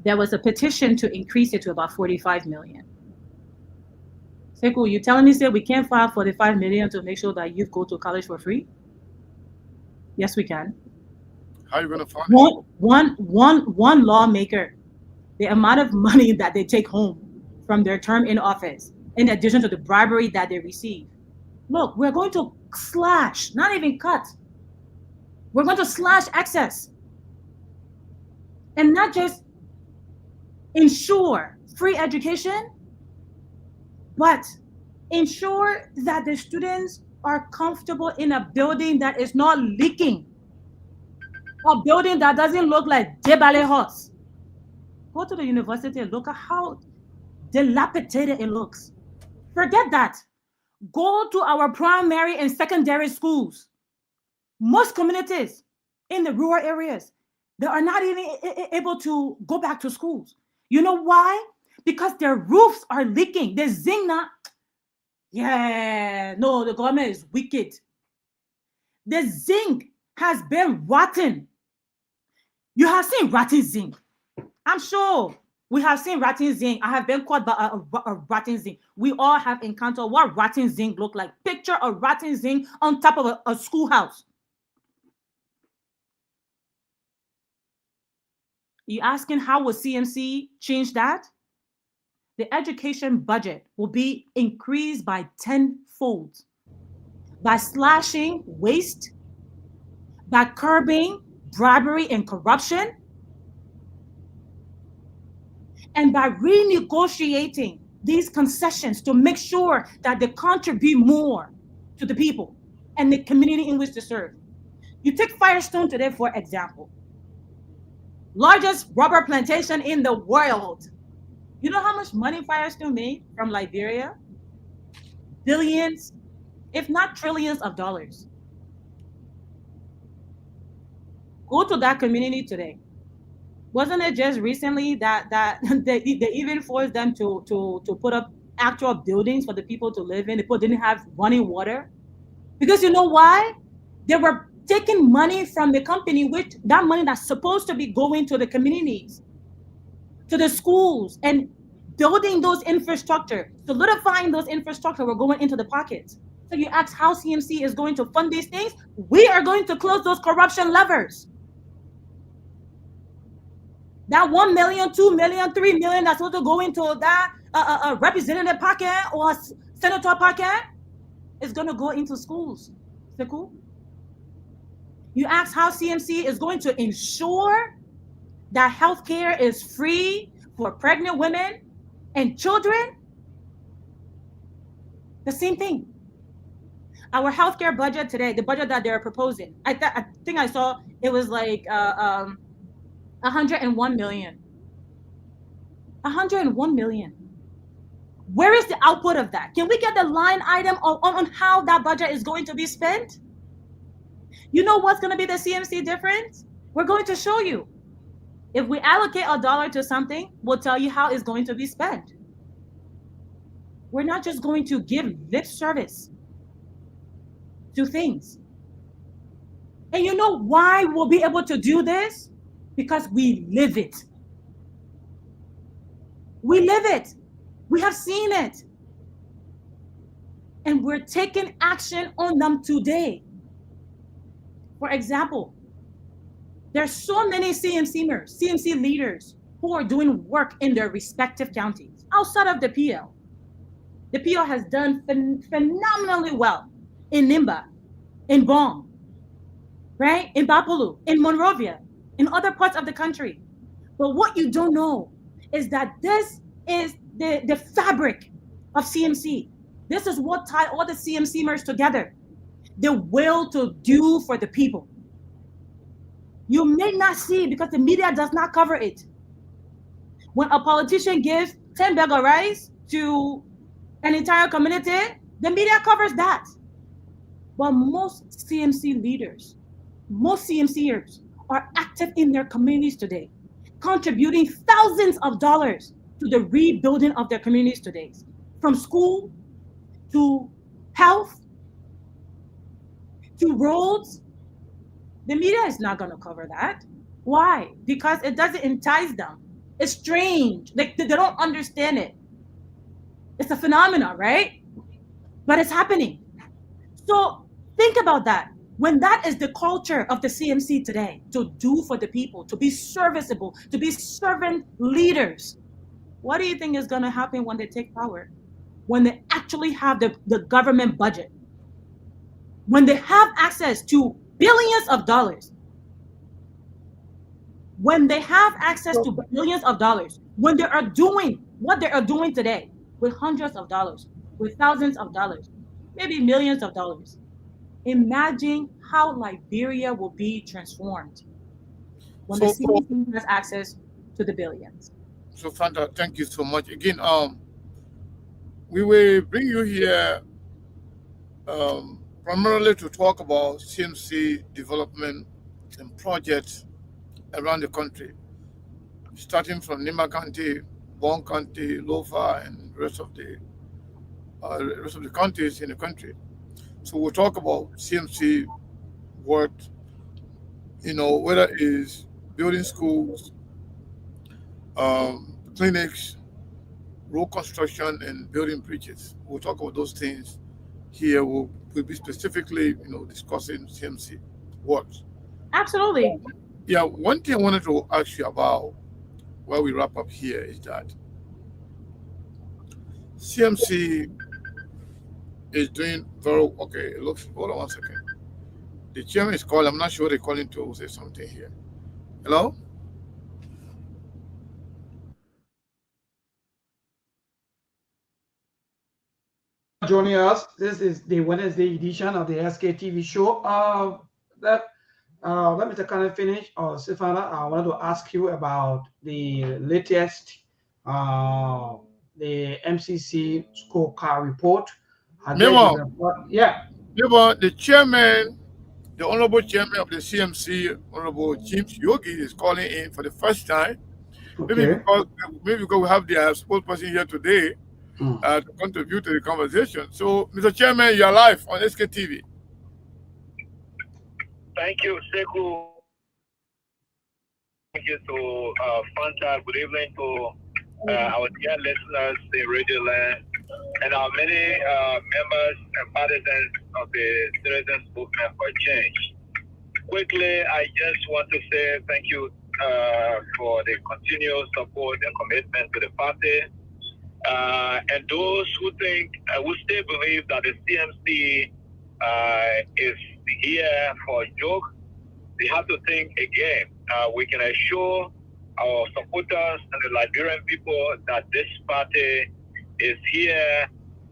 There was a petition to increase it to about 45 million. Sekou, you telling me we can't file 45 million to make sure that youth go to college for free? Yes, we can. How are you going to fund it? One lawmaker, the amount of money that they take home from their term in office, in addition to the bribery that they receive. Look, we're going to slash, not even cut. We're going to slash access. And not just ensure free education, but ensure that the students are comfortable in a building that is not leaking. A building that doesn't look like Debale House. Go to the university and look at how dilapidated it looks. Forget that. Go to our primary and secondary schools. Most communities in the rural areas, they are not even able to go back to schools. You know why? Because their roofs are leaking. The zinc, Yeah, no, the government is wicked. The zinc has been rotten. You have seen rotten zinc. I'm sure we have seen rotten zinc. I have been caught by a rotten zinc. We all have encountered what rotten zinc look like. Picture a rotten zinc on top of a schoolhouse. You asking how will CMC change that? The education budget will be increased by tenfold by slashing waste, by curbing bribery and corruption, and by renegotiating these concessions to make sure that they contribute more to the people and the community in which they serve. You take Firestone today, for example, largest rubber plantation in the world. You know how much money Firestone made from Liberia? Billions, if not trillions of dollars. Go to that community today. Wasn't it just recently that they even forced them to put up actual buildings for the people to live in? The people didn't have running water. Because you know why? They were taking money from the company, which that money that's supposed to be going to the communities, to the schools, and building those infrastructure, solidifying those infrastructure were going into the pockets. So you ask how CMC is going to fund these things? We are going to close those corruption levers. That 1 million, 2 million, 3 million that's supposed to go into that representative pocket or senator pocket is going to go into schools. Is that cool? You ask how CMC is going to ensure that healthcare is free for pregnant women and children. The same thing. Our healthcare budget today, the budget that they're proposing, I think I saw it was like 101 million. 101 million. Where is the output of that? Can we get the line item on how that budget is going to be spent? You know what's going to be the CMC difference? We're going to show you. If we allocate $1 to something, we'll tell you how it's going to be spent. We're not just going to give lip service to things. And you know why we'll be able to do this? Because we live it. We live it. We have seen it. And we're taking action on them today. For example, there's so many CMC leaders who are doing work in their respective counties outside of the PL. The PL has done phenomenally well in Nimba, in Bong, right? In Bapulu, in Monrovia, in other parts of the country. But what you don't know is that this is the fabric of CMC. This is what tie all the CMCers together. The will to do for the people. You may not see because the media does not cover it. When a politician gives 10 bags of rice to an entire community, the media covers that. But most CMC leaders, most CMCers are active in their communities today, contributing thousands of dollars to the rebuilding of their communities today, from school to health to roads. The media is not going to cover that. Why? Because it doesn't entice them. It's strange. They don't understand it. It's a phenomenon, right? But it's happening. So think about that. When that is the culture of the CMC today, to do for the people, to be serviceable, to be servant leaders, what do you think is going to happen when they take power? When they actually have the government budget? When they have access to billions of dollars? When they have access to billions of dollars, when they are doing what they are doing today with hundreds of dollars, with thousands of dollars, maybe millions of dollars, imagine how Liberia will be transformed when the CMC has access to the billions. So Fanta, thank you so much. Again, we will bring you here primarily to talk about CMC development and projects around the country, starting from Nima County, Bon County, Lofa, and the rest of the the rest of the counties in the country. So we'll talk about CMC, what, whether it is building schools, clinics, road construction, and building bridges. We'll talk about those things here. We'll be specifically, discussing CMC works. Absolutely. Yeah, one thing I wanted to ask you about while we wrap up here is that CMC is doing very okay. It looks. Hold on one second. The chairman is calling. I'm not sure they're calling to say something here. Hello. Joining us. This is the Wednesday edition of the SK TV show. Let me kind of finish. Stefana, I wanted to ask you about the latest, the MCC scorecard report. I guess you Remember, can, yeah. the chairman, the honorable chairman of the CMC, Honorable James Yogi, is calling in for the first time. Maybe Okay. because we have the spokesperson here today to contribute to the conversation. So, Mr. Chairman, you are live on SKTV. Thank you, Seku. Thank you to Fanta. Good evening to our dear listeners in Radio Land and our many members and partisans of the Citizens Movement for Change. Quickly, I just want to say thank you for the continued support and commitment to the party. And those who think, who still believe that the CMC is here for a joke, they have to think again. We can assure our supporters and the Liberian people that this party is here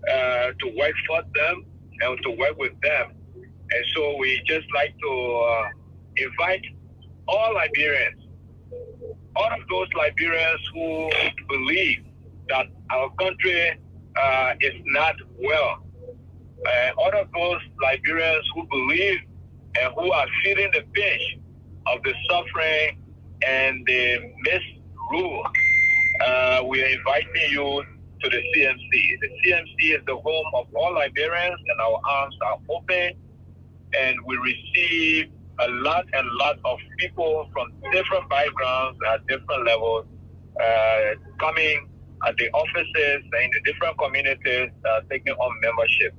to work for them and to work with them. And so we just like to invite all Liberians, all of those Liberians who believe that our country is not well, all of those Liberians who believe and who are feeling the pinch of the suffering and the misrule, we are inviting you to the CMC. The CMC is the home of all Liberians, and our arms are open, and we receive a lot of people from different backgrounds at different levels coming at the offices and in the different communities taking on membership.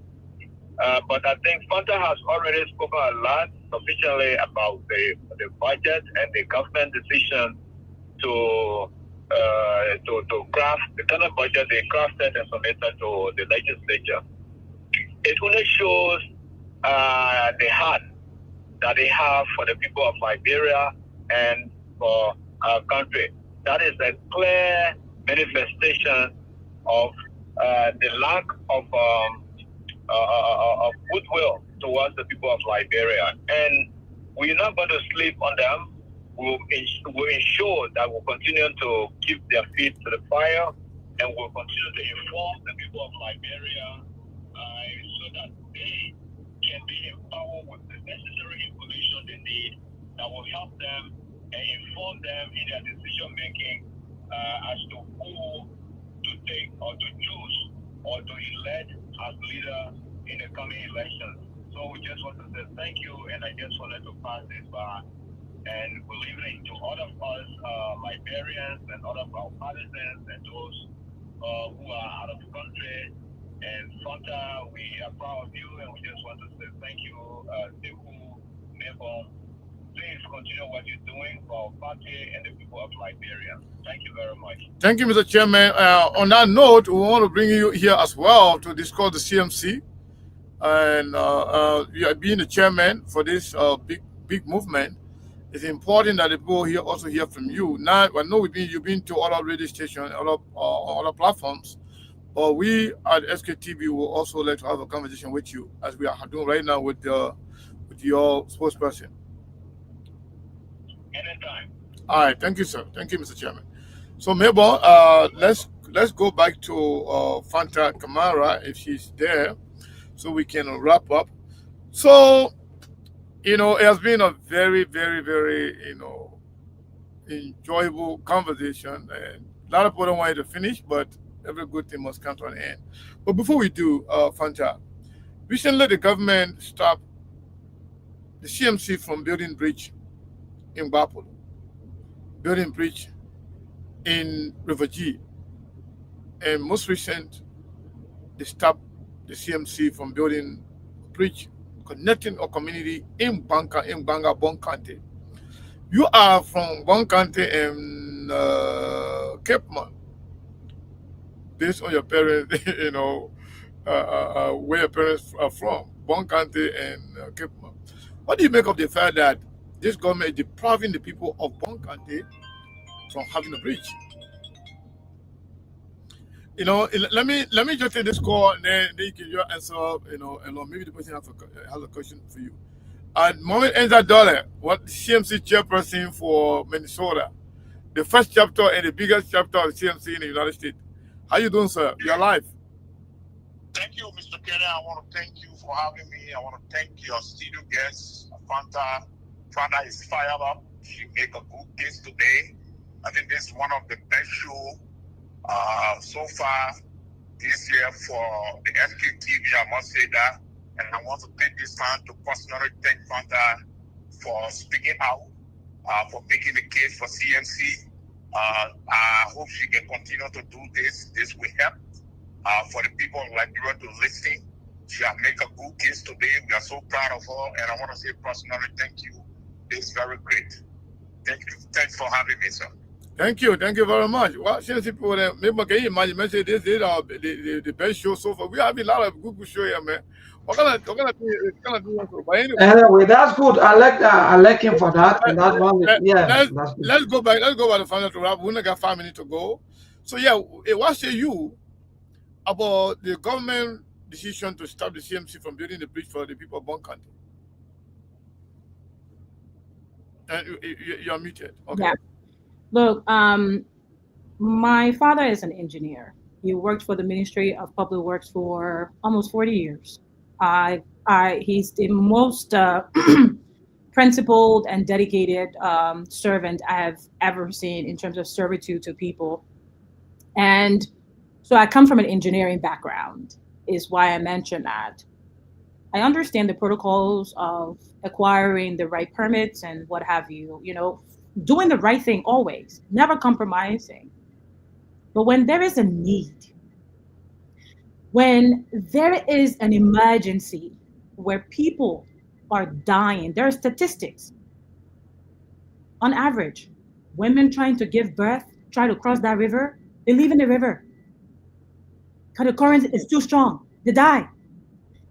But I think Fanta has already spoken a lot sufficiently about the budget and the government decision to craft the kind of budget they crafted and submitted to the legislature. It only shows the heart that they have for the people of Liberia and for our country. That is a clear manifestation of the lack of goodwill towards the people of Liberia. And we're not going to sleep on them. We'll ensure that we'll continue to keep their feet to the fire, and we'll continue to inform the people of Liberia so that they can be empowered with the necessary information they need that will help them and inform them in their decision making as to who to take or to choose or to elect as leader in the coming elections. So we just want to say thank you, and I just wanted to pass this by and believing to all of us Liberians and all of our partisans and those who are out of the country. And Fanta, we are proud of you, and we just want to say thank you, Seku, Mabel. Please continue what you're doing for our party and the people of Liberia. Thank you very much. Thank you, Mr. Chairman. On that note, we want to bring you here as well to discuss the CMC. And you are being the chairman for this big movement. It's important that the people here also hear from you. Now, I know you've been to all our radio stations, all our platforms, but we at SKTV will also like to have a conversation with you as we are doing right now with your spokesperson. Anytime. All right, thank you, sir. Thank you, Mr. Chairman. So, Mabel, let's go back to Fanta Kamara if she's there, so we can wrap up. So, it has been a very, very, very, enjoyable conversation, and a lot of people don't want it to finish, but every good thing must come to an end. But before we do, Fanta, recently the government stopped the CMC from building bridge in Bapolo, building bridge in River G, and most recent, they stopped the CMC from building bridge connecting a community in Banga, Bon County. You are from Bon County and Cape Mount, based on your parents, where your parents are from, Bon County and Cape Mount. What do you make of the fact that this government is depriving the people of Bon County from having a bridge? Let me just take this call and then you can just answer. And maybe the person has a question for you. Moment Enza Dollar, what CMC chairperson for Minnesota, the first chapter and the biggest chapter of CMC in the United States. How you doing, sir? You're alive. Thank you, Mr. Kenny. I want to thank you for having me. I want to thank your studio guests, Fanta. Fanta is fired up. She make a good case today. I think this is one of the best shows so far this year for the SKTV. I must say that. And I want to take this time to personally thank Fanta for speaking out, for making the case for CMC. I hope she can continue to do this. This will help for the people in Liberia to listen. She has made a good case today. We are so proud of her. And I want to say personally, thank you. It's very great. Thank you. Thanks for having me, sir. Thank you very much. Well, since people, maybe can you imagine? Say this is the best show so far. We have a lot of good show here, man. What kind of do? But anyway, that's good. I like him for that. And that one, yeah. Let's go back. Let's go by the final to wrap. We only got 5 minutes to go. So yeah, what say you about the government decision to stop the CMC from building the bridge for the people of Bon County? And you're muted. Okay. Yeah. Look, my father is an engineer. He worked for the Ministry of Public Works for almost 40 years. He's the most principled and dedicated servant I have ever seen in terms of servitude to people. And so I come from an engineering background, is why I mention that. I understand the protocols of acquiring the right permits and what have you, doing the right thing always, never compromising. But when there is a need, when there is an emergency where people are dying, there are statistics. On average, women trying to give birth, try to cross that river, they live in the river. Because the current is too strong, they die.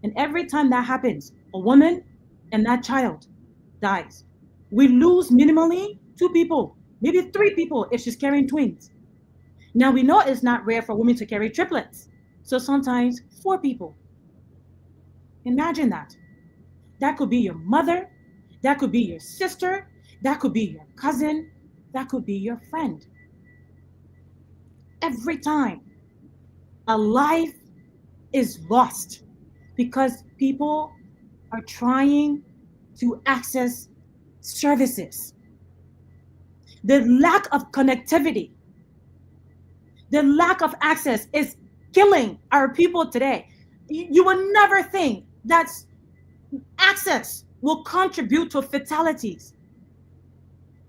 And every time that happens, a woman and that child dies. We lose minimally 2 people, maybe 3 people if she's carrying twins. Now we know it's not rare for women to carry triplets. So sometimes 4 people. Imagine that. That could be your mother, that could be your sister, that could be your cousin, that could be your friend. Every time a life is lost because people are trying to access services. The lack of connectivity, the lack of access is killing our people today. You will never think that access will contribute to fatalities.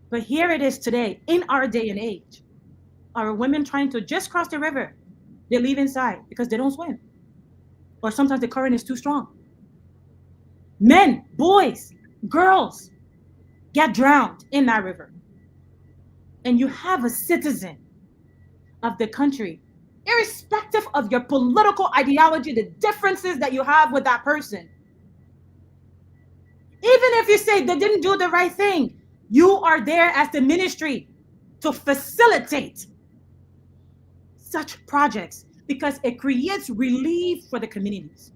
But here it is today, in our day and age. Are women trying to just cross the river? They leave inside because they don't swim. Or sometimes the current is too strong. Men, boys, girls get drowned in that river. And you have a citizen of the country, irrespective of your political ideology, the differences that you have with that person. Even if you say they didn't do the right thing, you are there as the ministry to facilitate such projects because it creates relief for the communities.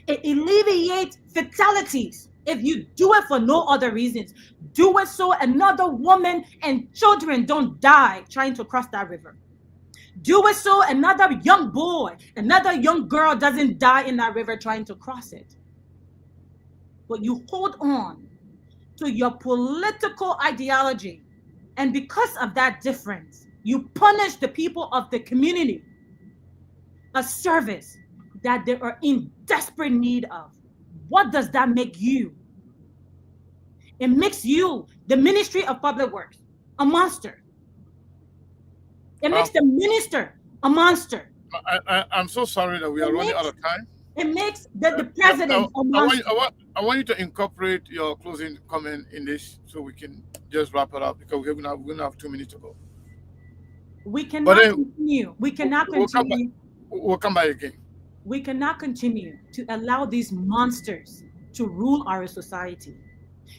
It alleviates fatalities. If you do it for no other reasons, do it so another woman and children don't die trying to cross that river. Do it so another young boy, another young girl doesn't die in that river trying to cross it. But you hold on to your political ideology. And because of that difference, you punish the people of the community a service that they are in desperate need of, what does that make you? It makes you, the Ministry of Public Works, a monster. It makes the minister a monster. I'm so sorry that we are running out of time. It makes the president a monster. I want you to incorporate your closing comment in this so we can just wrap it up, because we're gonna have 2 minutes to go. We cannot continue. We cannot continue. We'll come back again. We cannot continue to allow these monsters to rule our society,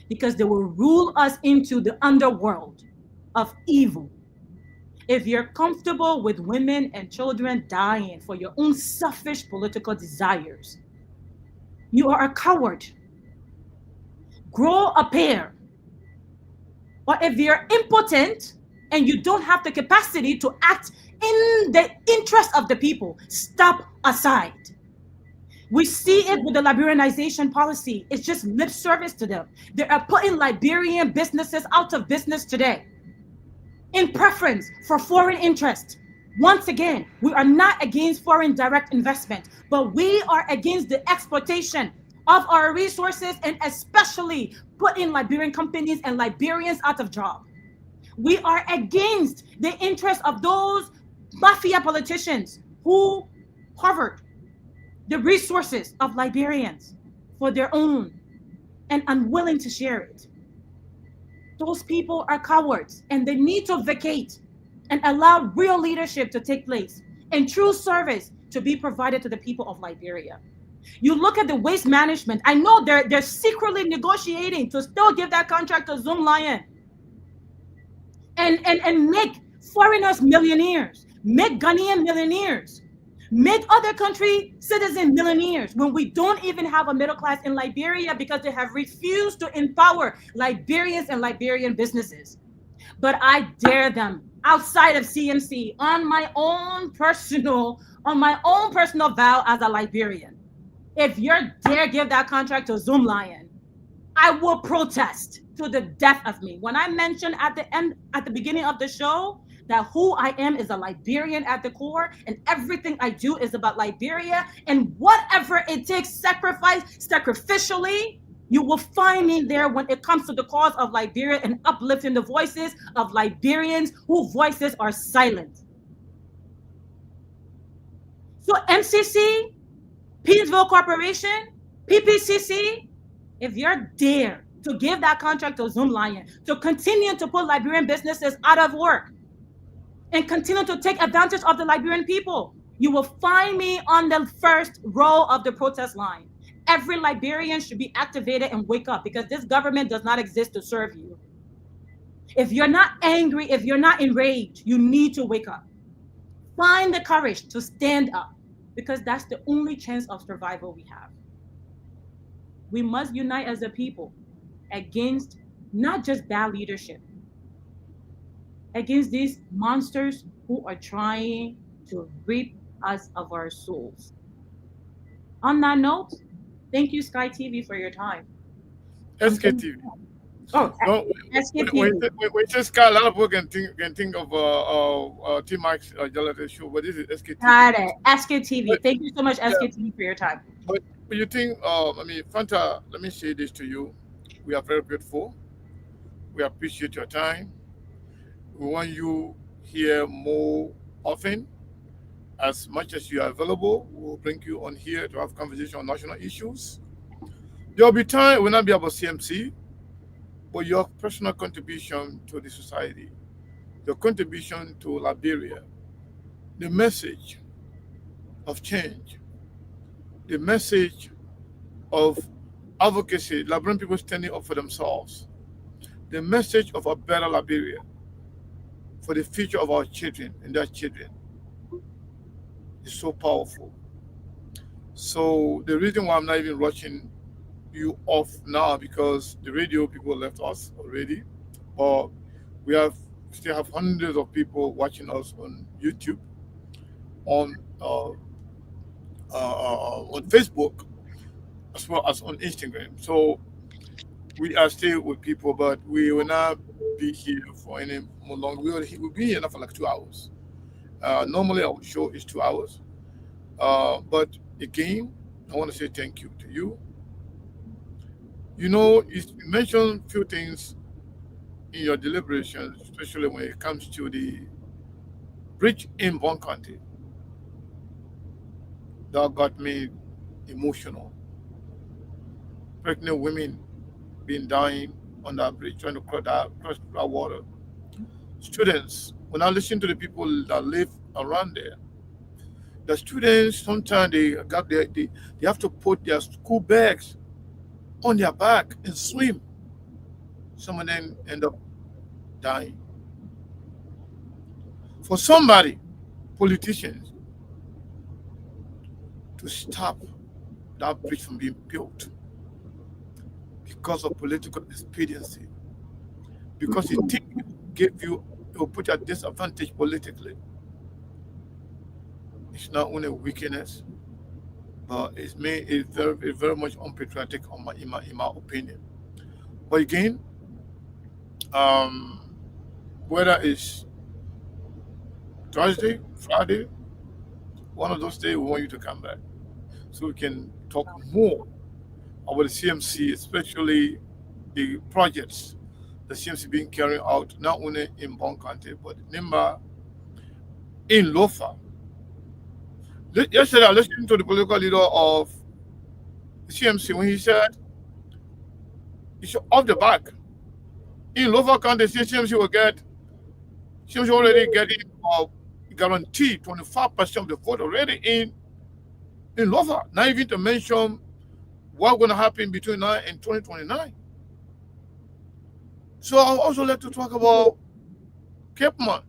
because they will rule us into the underworld of evil. If you're comfortable with women and children dying for your own selfish political desires, you are a coward. Grow a pair. Or if you're impotent and you don't have the capacity to act in the interest of the people, step aside. We see it with the Liberianization policy. It's just lip service to them. They are putting Liberian businesses out of business today in preference for foreign interest. Once again, we are not against foreign direct investment, but we are against the exploitation of our resources, and especially putting Liberian companies and Liberians out of job. We are against the interest of those mafia politicians who hoarded the resources of Liberians for their own and unwilling to share it. Those people are cowards, and they need to vacate and allow real leadership to take place and true service to be provided to the people of Liberia. You look at the waste management. I know they're secretly negotiating to still give that contract to Zoom Lion and make foreigners millionaires, make Ghanaian millionaires, make other country citizen millionaires, when we don't even have a middle class in Liberia, because they have refused to empower Liberians and Liberian businesses. But I dare them outside of CMC on my own personal vow as a Liberian. If you dare give that contract to Zoom Lion, I will protest to the death of me. When I mentioned at the beginning of the show that who I am is a Liberian at the core, and everything I do is about Liberia, and whatever it takes, sacrificially, you will find me there when it comes to the cause of Liberia and uplifting the voices of Liberians whose voices are silent. So MCC, Peaceville Corporation, PPCC, if you're dare to give that contract to Zoom Lion to continue to put Liberian businesses out of work and continue to take advantage of the Liberian people, you will find me on the first row of the protest line. Every Liberian should be activated and wake up, because this government does not exist to serve you. If you're not angry, if you're not enraged, you need to wake up. Find the courage to stand up, because that's the only chance of survival we have. We must unite as a people against not just bad leadership, against these monsters who are trying to rip us of our souls. On that note, thank you, Sky TV, for your time. SKTV. Oh, no, SKTV. We just got a lot of people can think of T Mike's Jalata show, but this is SKTV. Got it. SKTV. Thank you so much, SKTV, for your time. But you think, Fanta, let me say this to you. We are very grateful. We appreciate your time. We want you here more often. As much as you are available, we'll bring you on here to have conversation on national issues. There will be time, it will not be about CMC, but your personal contribution to the society, your contribution to Liberia, the message of change, the message of advocacy, Liberian people standing up for themselves, the message of a better Liberia for the future of our children and their children is so powerful. So the reason why I'm not even rushing you off now, because the radio people left us already, or we still have hundreds of people watching us on YouTube, on Facebook, as well as on Instagram. So we are still with people, but we will not be here for any more long. We'll be here for like 2 hours. Normally our show is 2 hours, But again, I want to say thank you to you. You know, you mentioned a few things in your deliberations, especially when it comes to the bridge in Bon County. That got me emotional. Pregnant women being dying on that bridge, trying to cross that water. Students, when I listen to the people that live around there, the students sometimes they have to put their school bags on their back and swim. Some of them end up dying. For somebody, politicians, to stop that bridge from being built because of political expediency, because it will put you at disadvantage politically. It's not only weakness, but it's very much unpatriotic in my opinion. But again, whether it's Thursday, Friday, one of those days we want you to come back so we can talk more about the CMC, especially the projects the CMC being carried out not only in Bon County but Nimba, in Lofa. Yesterday I listened to the political leader of the CMC when he said it's off the back. In Lofa County, CMC already getting guaranteed 25% of the vote already in Lofa. Not even to mention what's going to happen between now and 2029. So I would also like to talk about Cape Man.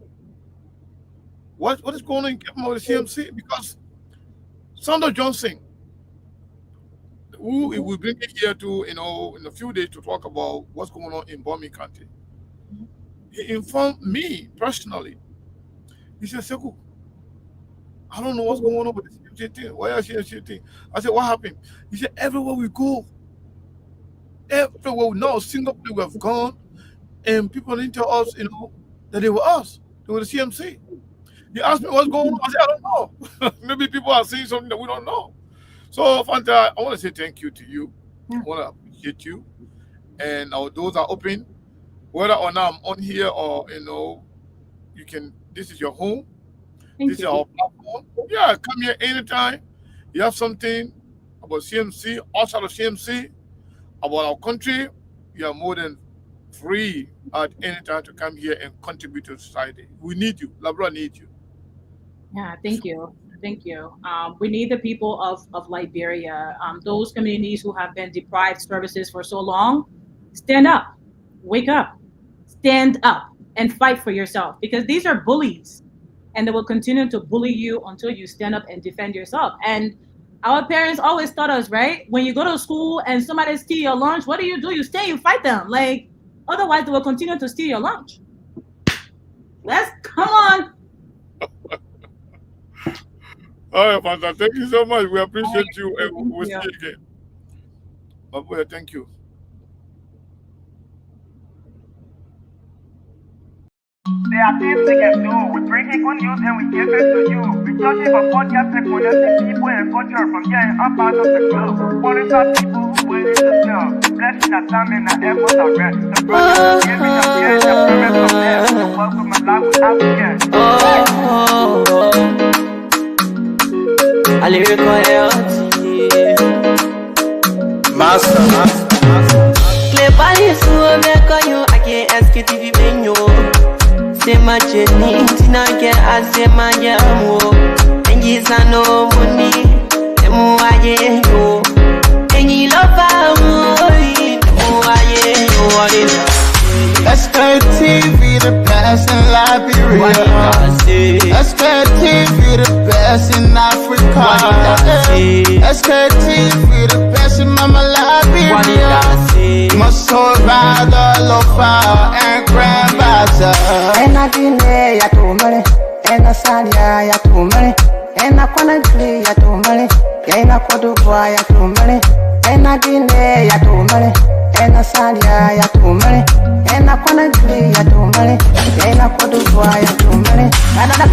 What is going on in Cape Man with the CMC? Because Sandra Johnson, who will bring it here to, in a few days to talk about what's going on in Bomi County, he informed me personally. He said, Seku, I don't know what's going on with the CMC thing. Why is CMC thing? I said, what happened? He said, everywhere we go, now Singapore we have gone, and people didn't tell us, that they were us. They were the CMC. He asked me what's going on. I said, I don't know. Maybe people are saying something that we don't know. So, Fanta, I want to say thank you to you. I want to appreciate you. And our doors are open. Whether or not I'm on here or, you can, this is your home. This is our platform. Yeah, come here anytime. You have something about CMC, outside of CMC, about our country, you are more than free at any time to come here and contribute to society. We need you. Labra needs you. Yeah, thank you. Thank you. We need the people of Liberia, those communities who have been deprived services for so long. Stand up, wake up, stand up and fight for yourself, because these are bullies and they will continue to bully you until you stand up and defend yourself. And our parents always taught us, right? When you go to school and somebody steal your lunch, what do? You stay and fight them. Like, otherwise they will continue to steal your lunch. Come on. All right, Fanta, thank you so much. We appreciate you, and we'll see you again. My boy, thank you. There are things we can do. We bring in good news and we give it to you. We touch it for podcast and connecting people and culture from getting up out of the club. Qualified people who willing to sell. Blessing our time and our efforts are rest. The brothers giving us the end of the rest of them. So welcome and live with African. A lyrical Master. Le pali suo me kanyo ake eski TV benyo. Se macheni tina ke ase manjamu. Enji sano muni emu aye yo. Enji lofa mui emu aye yo. SKTV, the best in Liberia. SKTV, the best in Africa. SKTV, the best in Mama Liberia. Must hold by the Lofa and Grand Bazaar. Ena Guinea ya tumale, ena Salia ya tumale, ena Conakry ya tumale, ena Côte d'Ivoire ya tumale, ena Guinea ya tumale, ena Salia ya tumale, ena Conakry ya tumale, ena Côte d'Ivoire ya tumale. Another